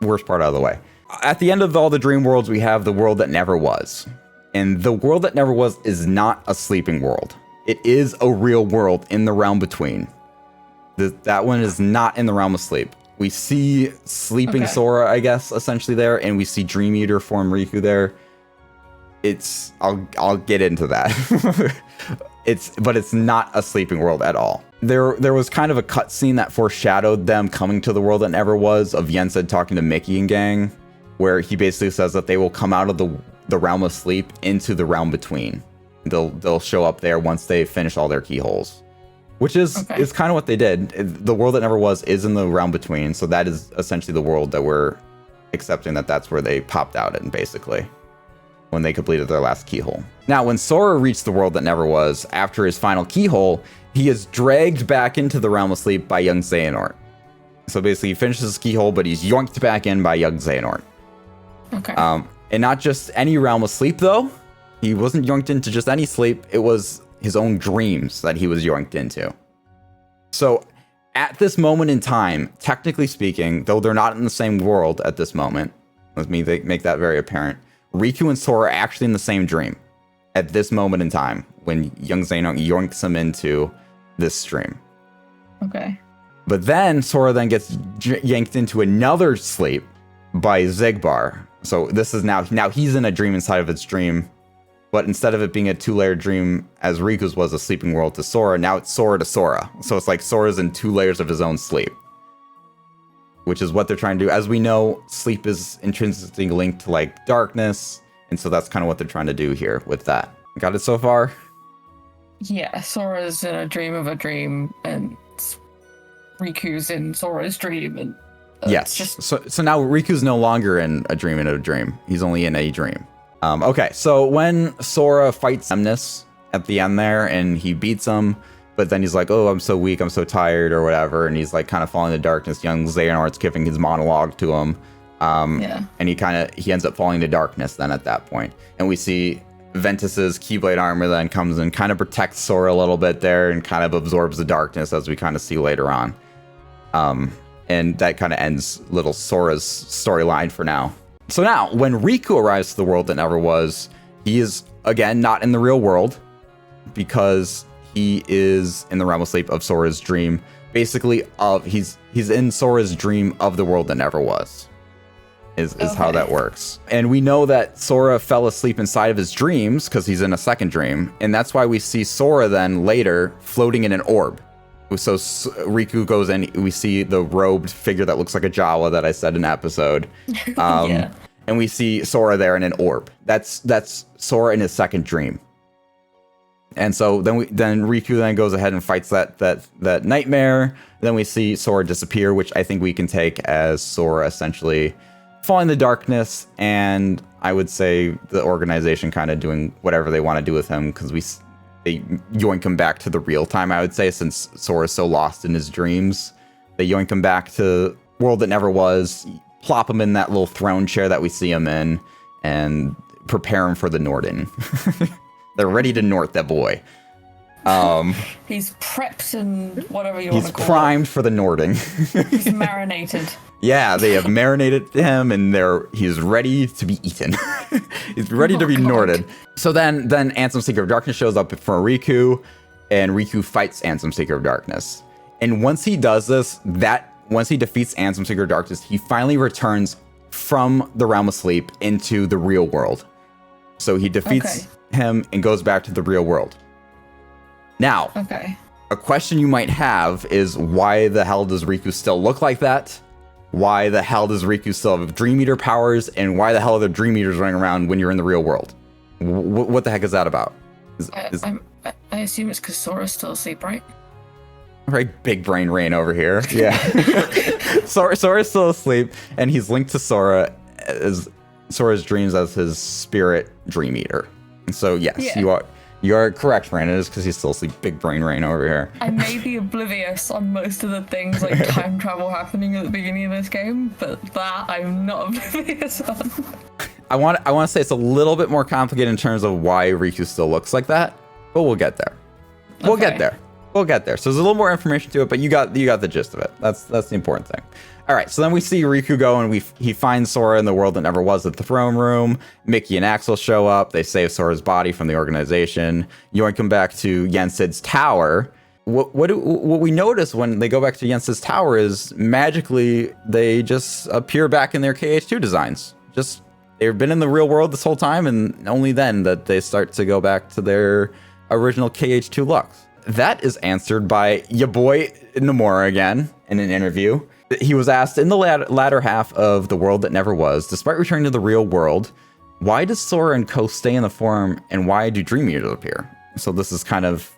worst part out of the way. At the end of all the dream worlds, we have the world that never was. And the world that never was is not a sleeping world. It is a real world in the realm between. That one is not in the realm of sleep. We see sleeping Sora, I guess, essentially there, and we see Dream Eater form Riku there. I'll get into that. But it's not a sleeping world at all. There was kind of a cutscene that foreshadowed them coming to the world that never was, of Yensid talking to Mickey and gang, where he basically says that they will come out of the realm of sleep into the realm between. They'll show up there once they finish all their keyholes. Which is kind of what they did. The world that never was is in the realm between, so that is essentially the world that we're accepting that's where they popped out in, basically, when they completed their last keyhole. Now, when Sora reached the world that never was, after his final keyhole, he is dragged back into the realm of sleep by young Xehanort. So basically, he finishes his keyhole, but he's yoinked back in by young Xehanort. Okay. And not just any realm of sleep, though. He wasn't yoinked into just any sleep. It was his own dreams that he was yoinked into. So at this moment in time, technically speaking, though they're not in the same world at this moment, let me make that very apparent, Riku and Sora are actually in the same dream at this moment in time when young Xehanort yoinks him into this dream. Okay. But then Sora then gets yanked into another sleep by Xigbar. So this is now he's in a dream inside of its dream. But instead of it being a two-layer dream, as Riku's was a sleeping world to Sora, now it's Sora to Sora. So it's like Sora's in two layers of his own sleep. Which is what they're trying to do. As we know, sleep is intrinsically linked to like darkness. And so that's kind of what they're trying to do here with that. Got it so far? Yeah, Sora's in a dream of a dream, and Riku's in Sora's dream. And yes. So now Riku's no longer in a dream. He's only in a dream. Okay, so when Sora fights Xemnas at the end there, and he beats him, but then he's like, oh, I'm so weak, I'm so tired, or whatever, and he's like kind of falling into darkness. Young Xehanort's giving his monologue to him, and he ends up falling into darkness then at that point. And we see Ventus's Keyblade armor then comes and kind of protects Sora a little bit there, and kind of absorbs the darkness, as we kind of see later on. And that kind of ends little Sora's storyline for now. So now, when Riku arrives to the world that never was, he is, again, not in the real world, because he is in the realm of sleep of Sora's dream. Basically, he's in Sora's dream of the world that never was, is how that works. And we know that Sora fell asleep inside of his dreams, because he's in a second dream, and that's why we see Sora then later floating in an orb. So Riku goes in, we see the robed figure that looks like a Jawa that I said in episode. And we see Sora there in an orb. That's Sora in his second dream. And so then Riku then goes ahead and fights that nightmare. Then we see Sora disappear, which I think we can take as Sora essentially falling in the darkness, and I would say the organization kind of doing whatever they want to do with him, because they yoink him back to the real time, I would say, since Sora's so lost in his dreams. They yoink him back to world that never was, plop him in that little throne chair that we see him in, and prepare him for the Norden. They're ready to Nort that boy. He's prepped and whatever you want to call it. He's primed for the Nording. He's marinated. Yeah, they have marinated him, and he's ready to be eaten. He's ready to be Norded. So then Ansem Seeker of Darkness shows up for Riku, and Riku fights Ansem Seeker of Darkness. And once he does this, once he defeats Ansem Seeker of Darkness, he finally returns from the realm of sleep into the real world. So he defeats him and goes back to the real world. Now, a question you might have is, why the hell does Riku still look like that? Why the hell does Riku still have Dream Eater powers? And why the hell are there Dream Eaters running around when you're in the real world? What the heck is that about? I assume it's because Sora's still asleep, right? Right, big brain Raine over here. Yeah. Sora's still asleep, and he's linked to Sora as Sora's dreams as his spirit Dream Eater. And so, yes, you are correct, Raine. It is because he's still asleep. Big brain Raine over here. I may be oblivious on most of the things like time travel happening at the beginning of this game, but that I'm not oblivious on. I want to say it's a little bit more complicated in terms of why Riku still looks like that, but we'll get there. We'll get there. So there's a little more information to it, but you got the gist of it. That's the important thing. All right, so then we see Riku go, and he finds Sora in the world that never was at the throne room. Mickey and Axel show up. They save Sora's body from the organization. Yoink him back to Yensid's tower. What we notice when they go back to Yensid's tower is magically they just appear back in their KH2 designs. Just they've been in the real world this whole time, and only then that they start to go back to their original KH2 looks. That is answered by your boy Nomura again in an interview. He was asked in the latter half of The World That Never Was, despite returning to the real world, why does Sora and Ko stay in the form, and why do Dream Eaters appear? So this is kind of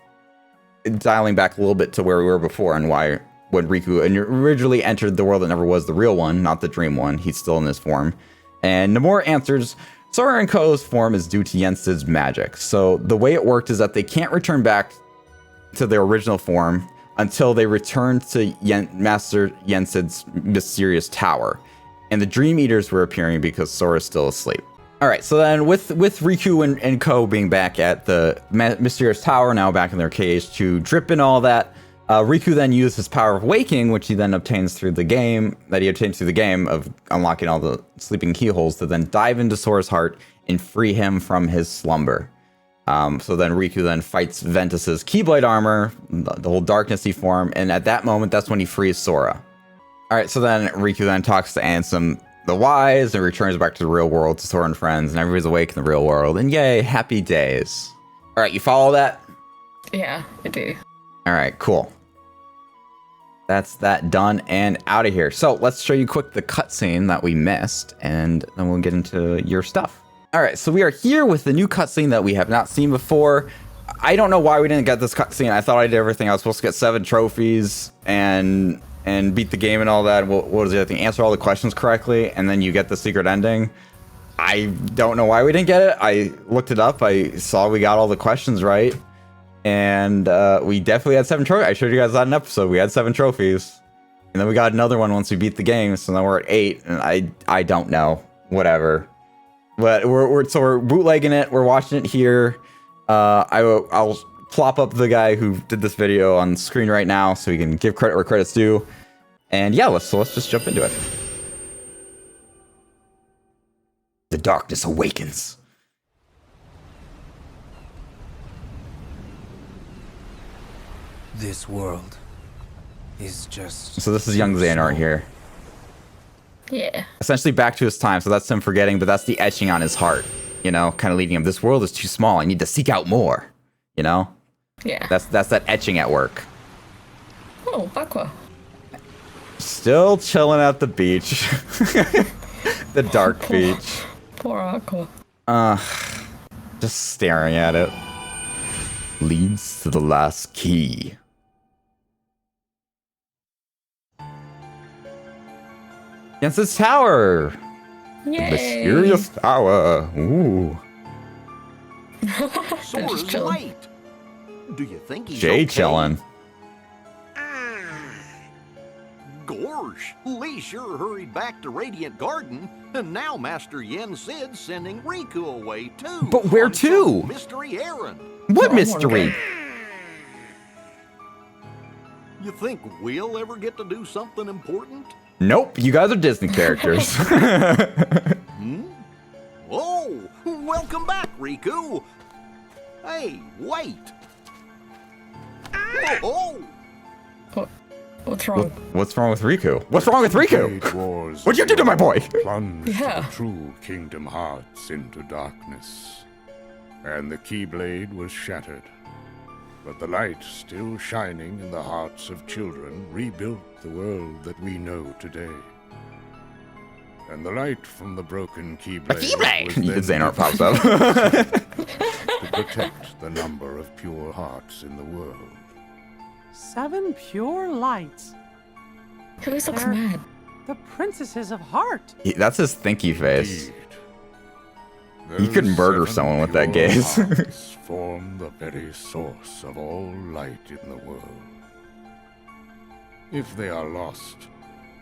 dialing back a little bit to where we were before, and why when Riku originally entered The World That Never Was, the real one, not the dream one, he's still in this form. And Nomura answers, Sora and Ko's form is due to Yensid's magic. So the way it worked is that they can't return back to their original form until they return to Master Yensid's mysterious tower. And the Dream Eaters were appearing because Sora's still asleep. All right, so then with Riku and Ko being back at the mysterious tower, now back in their KH2 drip and all that, Riku then used his power of waking, which he then obtains through the game, of unlocking all the sleeping keyholes, to then dive into Sora's heart and free him from his slumber. So then Riku then fights Ventus's Keyblade armor, the whole darknessy form, and at that moment, that's when he frees Sora. All right, so then Riku then talks to Ansem the Wise and returns back to the real world to Sora and friends, and everybody's awake in the real world, and yay, happy days. All right, you follow that? Yeah, I do. All right, cool. That's that done and out of here. So let's show you quick the cutscene that we missed, and then we'll get into your stuff. All right, so we are here with the new cutscene that we have not seen before. I don't know why we didn't get this cutscene. I thought I did everything. I was supposed to get 7 trophies and beat the game and all that. What was the other thing? Answer all the questions correctly, and then you get the secret ending. I don't know why we didn't get it. I looked it up. I saw we got all the questions right, and we definitely had 7 trophies. I showed you guys that in an episode. We had 7 trophies, and then we got another one once we beat the game. So now we're at 8, and I don't know. Whatever. But we're bootlegging it. We're watching it here. I'll plop up the guy who did this video on screen right now, so we can give credit where credit's due. And yeah, let's just jump into it. The darkness awakens. This world is just... So this is young Xehanort here. Yeah. Essentially back to his time, so that's him forgetting, but that's the etching on his heart, you know, kind of leading him. This world is too small. I need to seek out more, you know? Yeah. That's that etching at work. Oh, Aqua. Still chilling at the beach. The dark beach. Poor Aqua. Just staring at it. Leads to the last key. Against this tower. Yay. Mysterious tower. Ooh. Sora's late. Do you think he's Jay okay? chilling. Gorsh, Lee sure hurried back to Radiant Garden, and now Master Yen Sid's sending Riku away too. But where on to? some mystery errand. What mystery? You think we'll ever get to do something important? Nope, you guys are Disney characters. Oh, welcome back, Riku. Hey, wait. Oh. What's wrong? What's wrong with Riku? What's wrong with Riku? What'd you do to my boy? Plunged Yeah. the true Kingdom Hearts into darkness, and the Keyblade was shattered. But the light still shining in the hearts of children rebuilt the world that we know today. And the light from the broken Keyblade was then Xehanort pops up. to protect the number of pure hearts in the world. 7 pure lights. He always looks They're mad. The princesses of heart. That's his thinky face. Indeed. He could Those murder 7 someone with that pure gaze. hearts form the very source of all light in the world. If they are lost,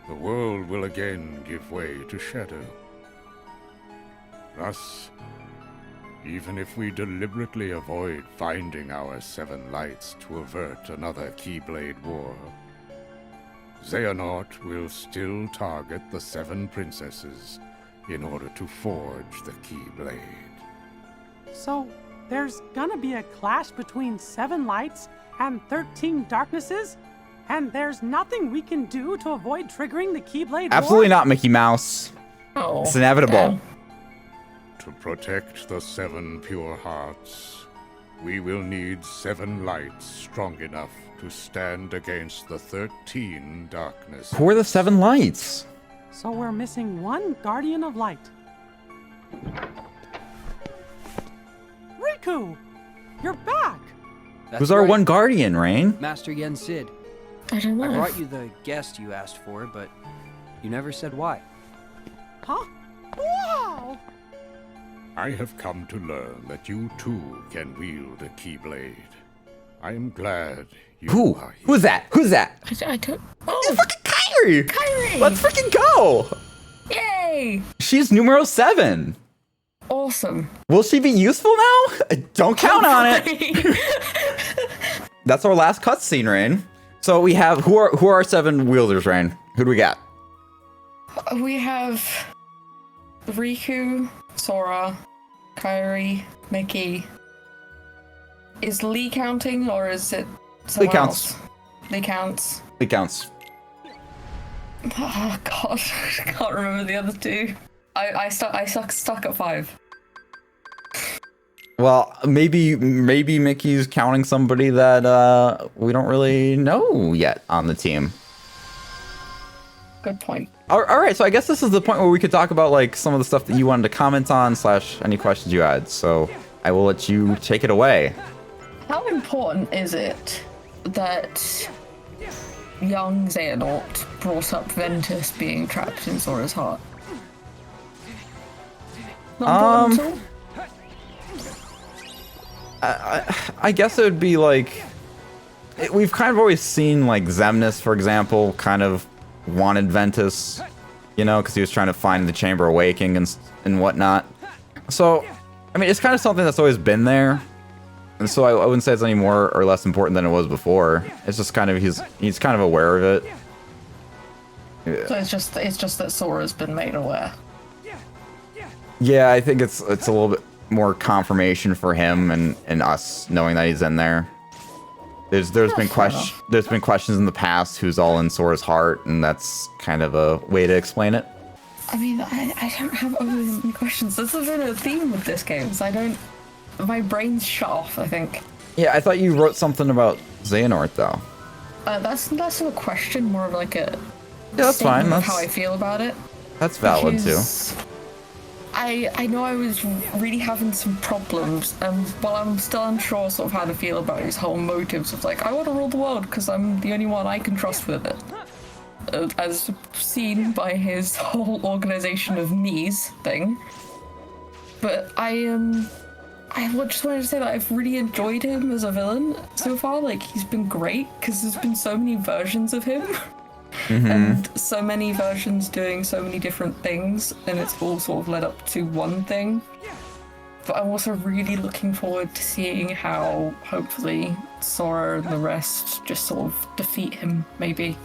the world will again give way to shadow. Thus, even if we deliberately avoid finding our 7 lights to avert another Keyblade war, Xehanort will still target the 7 princesses in order to forge the Keyblade. So there's gonna be a clash between 7 lights and 13 darknesses? And there's nothing we can do to avoid triggering the Keyblade Absolutely war? not, Mickey Mouse. Oh, It's inevitable. damn. To protect the 7 pure hearts, we will need 7 lights strong enough to stand against the 13 darknesses. Who are the 7 lights? So we're missing 1 Guardian of Light. Riku! You're back! That's Who's our right, one guardian, Raine? Master Yen Sid. I don't I know. brought you the guest you asked for, but you never said why. Huh? Wow! I have come to learn that you too can wield a Keyblade. I am glad you Who? are here. Who's that? Who's that? I don't. It's Oh, fucking Kairi! Kairi! Let's freaking go! Yay! She's numero 7. Awesome. Will she be useful now? Don't count on it. That's our last cutscene, Raine. So we have who are our 7 wielders, Raine? Who do we got? We have Riku, Sora, Kairi, Mickey. Is Lee counting or is it someone counts. else? Lee counts. It counts. Oh god, I can't remember the other 2. I stuck at 5. Well, maybe Mickey's counting somebody that we don't really know yet on the team. Good point. All right, so I guess this is the point where we could talk about like some of the stuff that you wanted to comment on / any questions you had. So I will let you take it away. How important is it that young Xehanort brought up Ventus being trapped in Sora's heart? Not important at all? I guess it would be like we've kind of always seen like Xemnas, for example, kind of wanted Ventus, you know, because he was trying to find the Chamber of Waking and whatnot. So, I mean, it's kind of something that's always been there, and so I wouldn't say it's any more or less important than it was before. It's just kind of he's kind of aware of it. Yeah. So it's just that Sora's been made aware. Yeah, I think it's a little bit more confirmation for him and us knowing that he's in there. There's been questions in the past who's all in Sora's heart, and that's kind of a way to explain it. I mean, I don't have overly many questions. This has been a theme with this game, so my brain's shut off, I think. Yeah, I thought you wrote something about Xehanort though. That's not a question, more of like a that's fine. statement of how I feel about it. That's valid too. Because I know I was really having some problems, and while I'm still unsure sort of how to feel about his whole motives of like, I want to rule the world because I'm the only one I can trust with it. As seen by his whole organization of me's thing. But I just wanted to say that I've really enjoyed him as a villain so far. Like, he's been great because there's been so many versions of him. And so many versions doing so many different things, and it's all sort of led up to one thing. But I'm also really looking forward to seeing how, hopefully, Sora and the rest just sort of defeat him, maybe.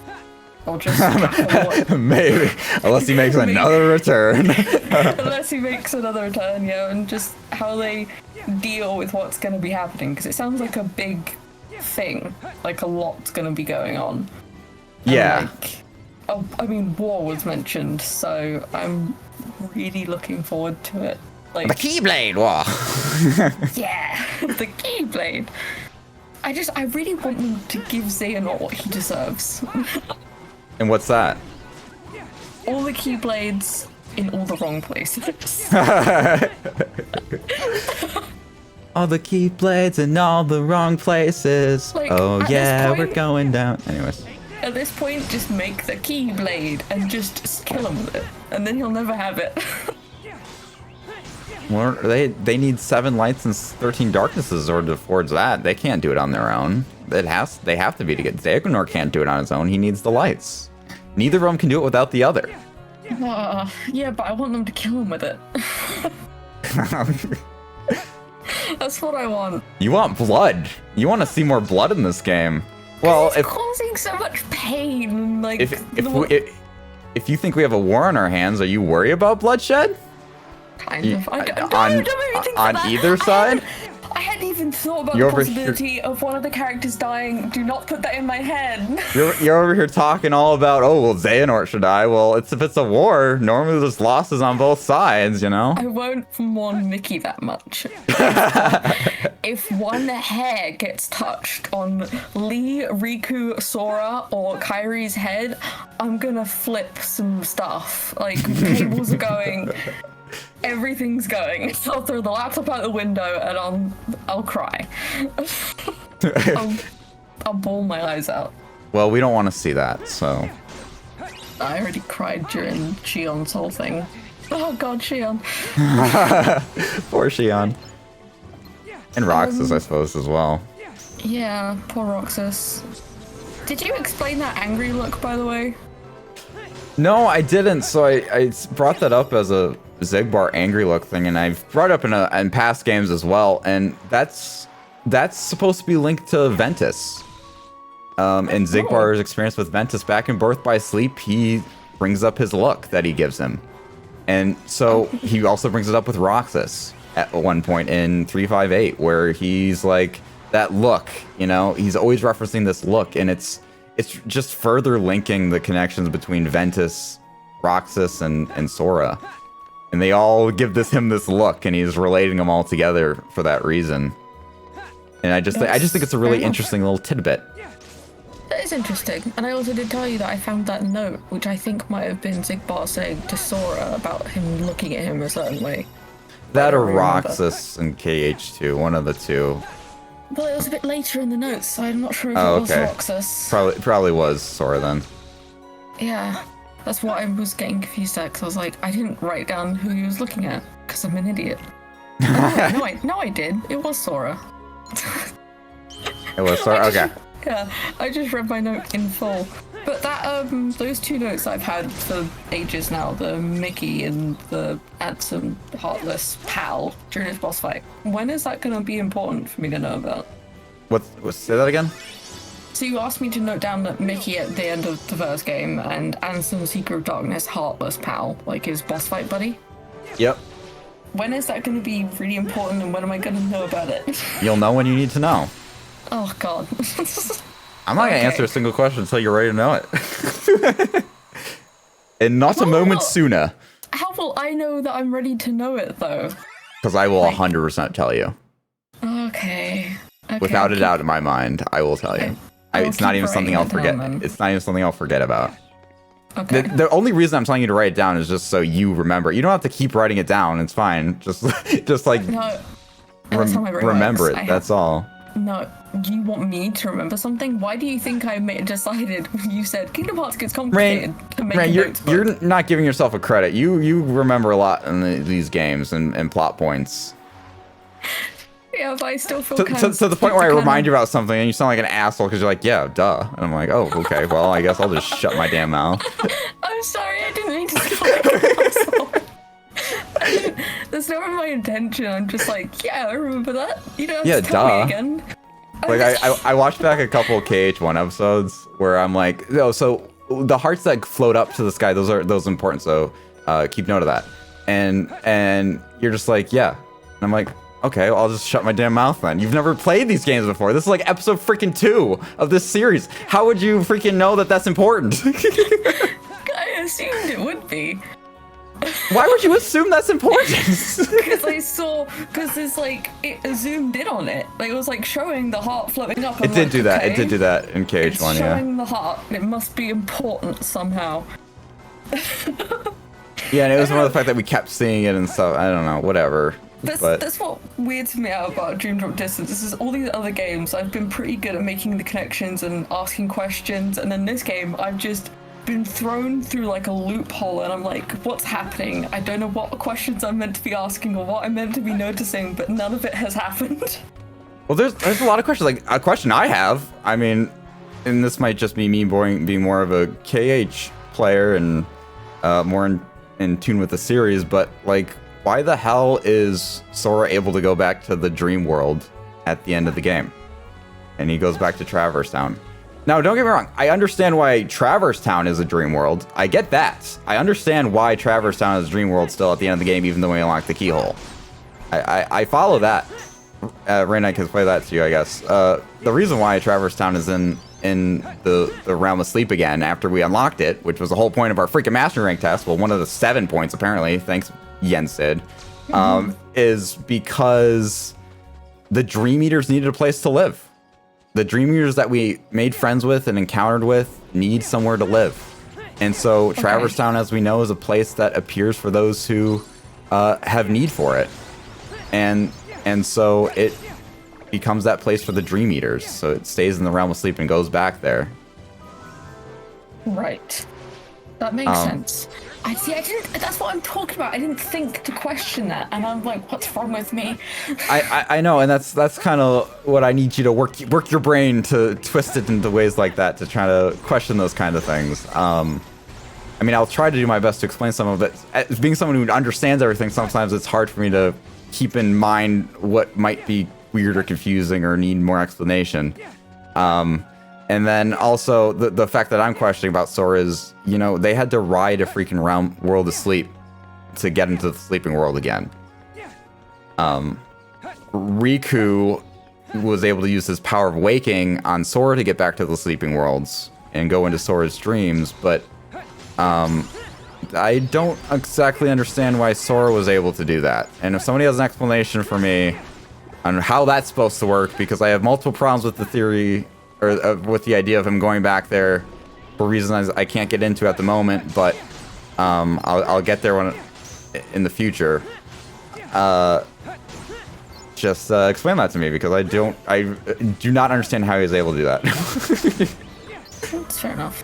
Or just maybe, unless he makes another return. Unless he makes another return, yeah, and just how they deal with what's going to be happening, because it sounds like a big thing, like a lot's going to be going on. And yeah. I mean, war was mentioned, so I'm really looking forward to it. Like The Keyblade War. yeah, the Keyblade. I really want them to give Xehanort what he deserves. And what's that? All the Keyblades in all the wrong places. All the Keyblades in all the wrong places. Like, oh at yeah, this we're point- going down. Anyways. At this point, just make the Keyblade and just kill him with it, and then he'll never have it. Well, they need 7 lights and 13 darknesses in order to forge that. They can't do it on their own. They have to be together. Xehanort can't do it on his own. He needs the lights. Neither of them can do it without the other. Yeah, but I want them to kill him with it. That's what I want. You want blood. You want to see more blood in this game. Well, It's causing so much pain. Like, if you think we have a war on our hands, are you worried about bloodshed? kind of. I don't on make me think on of that. either side? I hadn't even thought about You're the over here- possibility of one of the characters dying. Do not put that in my head. You're over here talking all about, oh, well, Xehanort should die. Well, if it's a war, normally there's losses on both sides, you know? I won't mourn Mickey that much. If one hair gets touched on Lee, Riku, Sora, or Kairi's head, I'm gonna flip some stuff. Like, cables are going, everything's going. I'll throw the laptop out the window and I'll cry. I'll bawl my eyes out. Well, we don't want to see that, so. I already cried during Shion's whole thing. Oh god, Shion. Poor Shion. And Roxas, I suppose, as well. Yeah, poor Roxas. Did you explain that angry look, by the way? No, I didn't, so I brought that up as a Xigbar angry look thing, and I've brought it up in past games as well, and that's supposed to be linked to Ventus. And Xigbar's experience with Ventus back in Birth by Sleep, he brings up his look that he gives him. And so he also brings it up with Roxas at one point in 358, where he's like, that look, you know, he's always referencing this look, and it's just further linking the connections between Ventus, Roxas, and Sora. And they all give him this look, and he's relating them all together for that reason. And I just think it's a really interesting little tidbit. That is interesting. And I also did tell you that I found that note, which I think might have been Xigbar saying to Sora about him looking at him a certain way. That or don't remember. Roxas and KH2, one of the two. Well, it was a bit later in the notes, so I'm not sure if Oh, it was okay. Roxas. Probably was Sora then. Yeah, that's what I was getting confused at, because I was like, I didn't write down who he was looking at, because I'm an idiot. No, I did. It was Sora. It was Sora. Okay. Yeah, I just read my note in full. But that, those two notes I've had for ages now, the Mickey and the handsome, heartless pal during his boss fight. When is that gonna be important for me to know about? Say that again? So you asked me to note down that Mickey at the end of the first game and Ansem Seeker of Darkness, heartless pal, like his boss fight buddy. Yep. When is that gonna be really important, and when am I gonna know about it? You'll know when you need to know. Oh god. I'm not gonna answer a single question until you're ready to know it. And not a moment sooner. How will I know that I'm ready to know it, though? Because I will 100% tell you. Okay. Without a doubt in my mind, I will tell you. It's not even something I'll forget. It's not even something I'll forget about. Okay. The only reason I'm telling you to write it down is just so you remember. You don't have to keep writing it down. It's fine. Just like No. That's how my brain remember works. it. That's all. No, you want me to remember something? Why do you think I decided when you said Kingdom Hearts gets complicated to make a Raine, notes book? you're not giving yourself a credit. You remember a lot in these games and plot points. Yeah, but I still feel To the point where I remind you about something and you sound like an asshole because you're like, yeah, duh. And I'm like, oh, okay, well, I guess I'll just shut my damn mouth. I'm sorry, I didn't mean to sound like an asshole. That's never my intention. I'm just like, yeah, I remember that. You don't have to tell me again. Like, I watched back a couple of KH1 episodes where I'm like, oh, so the hearts that float up to the sky, those are important, so keep note of that. And you're just like, yeah. And I'm like, okay, well, I'll just shut my damn mouth then. You've never played these games before. This is like episode freaking 2 of this series. How would you freaking know that that's important? I assumed it would be. Why would you assume that's important? Because it's like, it zoomed in on it. Like, it was like showing the heart floating up. It did do that. It did do that in KH1, it's showing the heart. It must be important somehow. Yeah, and it was one of the fact that we kept seeing it and stuff. I don't know, whatever. That's what weirds me out about Dream Drop Distance. This is all these other games. I've been pretty good at making the connections and asking questions, and then this game, I've just been thrown through like a loophole, and I'm like, what's happening? I don't know what questions I'm meant to be asking or what I'm meant to be noticing, but none of it has happened. Well, there's a lot of questions. Like, a question I have, I mean, and this might just be me being more of a KH player and more in tune with the series, but like, why the hell is Sora able to go back to the dream world at the end of the game? And he goes back to Traverse Town. Now, don't get me wrong. I understand why Traverse Town is a dream world. I get that. I understand why Traverse Town is a dream world still at the end of the game, even though we unlock the keyhole. I follow that. Raine and I can play that to you, I guess. The reason why Traverse Town is in the realm of sleep again after we unlocked it, which was the whole point of our freaking master rank test, well, one of the 7 points apparently, thanks Yen Sid, is because the Dream Eaters needed a place to live. The Dream Eaters that we made friends with and encountered with need somewhere to live. And so Traverse Town, as we know, is a place that appears for those who have need for it. And so it becomes that place for the Dream Eaters. So it stays in the realm of sleep and goes back there. Right. That makes sense. I didn't. That's what I'm talking about. I didn't think to question that, and I'm like, what's wrong with me? I know, and that's kind of what I need you to work your brain to twist it into ways like that to try to question those kind of things. I mean, I'll try to do my best to explain some of it. As being someone who understands everything, sometimes it's hard for me to keep in mind what might be weird or confusing or need more explanation. And then also the fact that I'm questioning about Sora is, you know, they had to ride a freaking world of sleep to get into the sleeping world again. Riku was able to use his power of waking on Sora to get back to the sleeping worlds and go into Sora's dreams, but I don't exactly understand why Sora was able to do that. And if somebody has an explanation for me on how that's supposed to work, because I have multiple problems with the theory or with the idea of him going back there for reasons I can't get into at the moment, but I'll get there in the future. Just explain that to me, because I do not understand how he was able to do that. That's fair enough.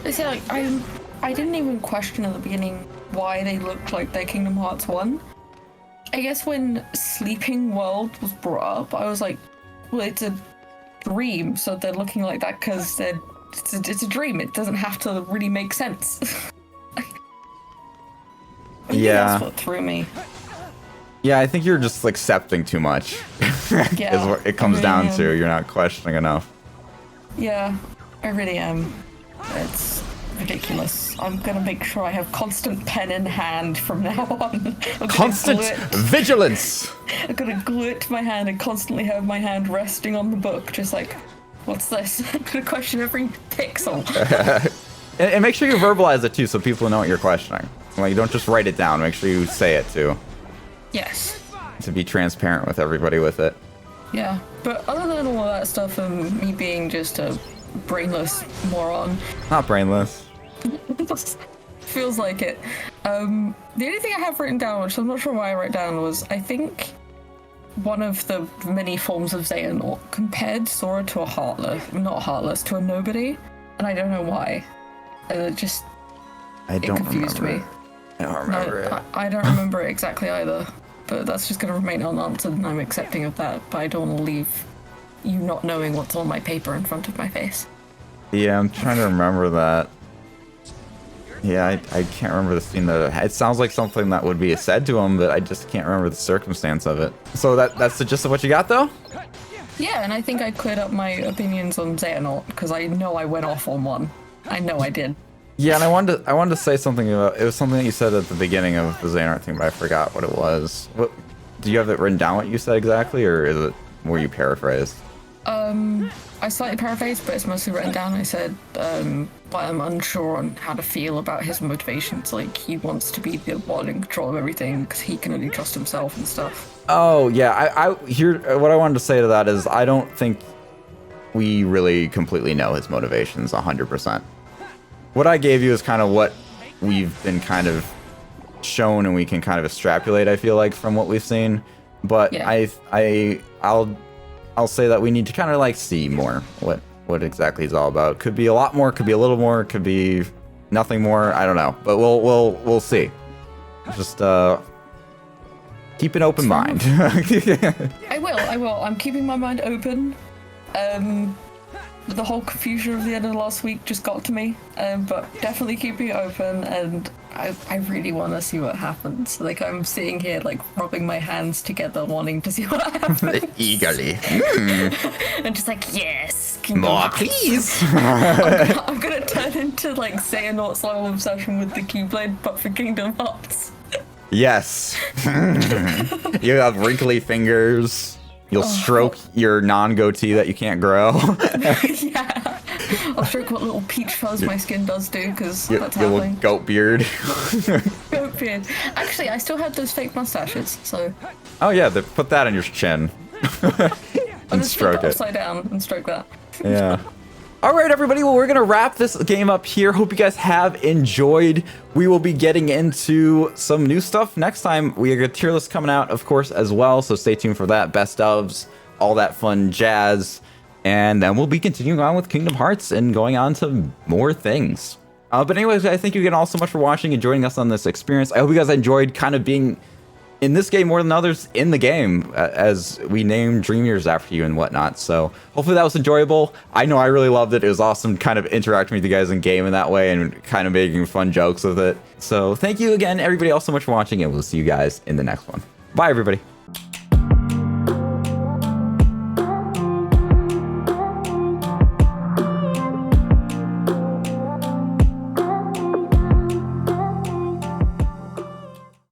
See, like, I didn't even question at the beginning why they looked like they're Kingdom Hearts 1. I guess when Sleeping World was brought up, I was like, well, it's a dream, so they're looking like that because it's a dream. It doesn't have to really make sense. Yeah, that's what threw me. Yeah, I think you're just accepting too much. Yeah, is what it comes down to. You're not questioning enough. Yeah, I really am. It's ridiculous. I'm gonna make sure I have constant pen in hand from now on. Constant vigilance! I'm gonna glue it to my hand and constantly have my hand resting on the book, just like, what's this? I'm gonna question every pixel. and make sure you verbalize it too, so people know what you're questioning. Like, you don't just write it down, make sure you say it too. Yes. To be transparent with everybody with it. Yeah, but other than all of that stuff and me being just a brainless moron. Not brainless. Feels like it. The only thing I have written down, which I'm not sure why I wrote down, was I think one of the many forms of Xehanort compared Sora to a to a nobody, and I don't know why. It confused me. I don't remember it. I don't remember it exactly either, but that's just going to remain unanswered, and I'm accepting of that, but I don't want to leave you not knowing what's on my paper in front of my face. Yeah, I'm trying to remember that. Yeah, I can't remember the scene that it sounds like something that would be said to him, but I just can't remember the circumstance of it. So that's the gist of what you got, though? Yeah, and I think I cleared up my opinions on Xehanort, because I know I went off on one. I know I did. Yeah, and I wanted to say something about it. Was something that you said at the beginning of the Xehanort thing, but I forgot what it was. What do you have it written down? What you said exactly, or were you paraphrased? I slightly paraphrased, but it's mostly written down. I said, but I'm unsure on how to feel about his motivations. Like, he wants to be the one in control of everything because he can only trust himself and stuff. Oh, yeah. I here. What I wanted to say to that is I don't think we really completely know his motivations 100%. What I gave you is kind of what we've been kind of shown and we can kind of extrapolate, I feel like, from what we've seen. But yeah. I'll say that we need to kind of like see more what exactly it's all about. Could be a lot more, could be a little more, could be nothing more. I don't know, but we'll see. Just keep an open mind. I will. I'm keeping my mind open. The whole confusion of the end of last week just got to me, but definitely keeping it open, and I really want to see what happens. Like, I'm sitting here, like, rubbing my hands together, wanting to see what happens. Eagerly. And just like, yes! More, please! I'm gonna turn into, like, Xehanort's level obsession with the Keyblade, but for Kingdom Hearts. Yes. You have wrinkly fingers. You'll stroke your non-goatee that you can't grow. Yeah. I'll stroke what little peach fuzz my skin does do, because that's your happening. little goat beard. Goat beard. Actually, I still have those fake mustaches, so... Oh yeah, put that on your chin. And stroke it. Upside down and stroke that. Yeah. All right, everybody. Well, we're going to wrap this game up here. Hope you guys have enjoyed. We will be getting into some new stuff next time. We have a tier list coming out, of course, as well. So stay tuned for that. Best ofs, all that fun jazz. And then we'll be continuing on with Kingdom Hearts and going on to more things. But anyways, guys, thank you again all so much for watching and joining us on this experience. I hope you guys enjoyed kind of being in this game more than others in the game, as we named Dream Years after you and whatnot. So hopefully that was enjoyable. I know I really loved it. It was awesome kind of interacting with you guys in game in that way and kind of making fun jokes with it. So thank you again, everybody else, so much for watching, and we'll see you guys in the next one. Bye, everybody.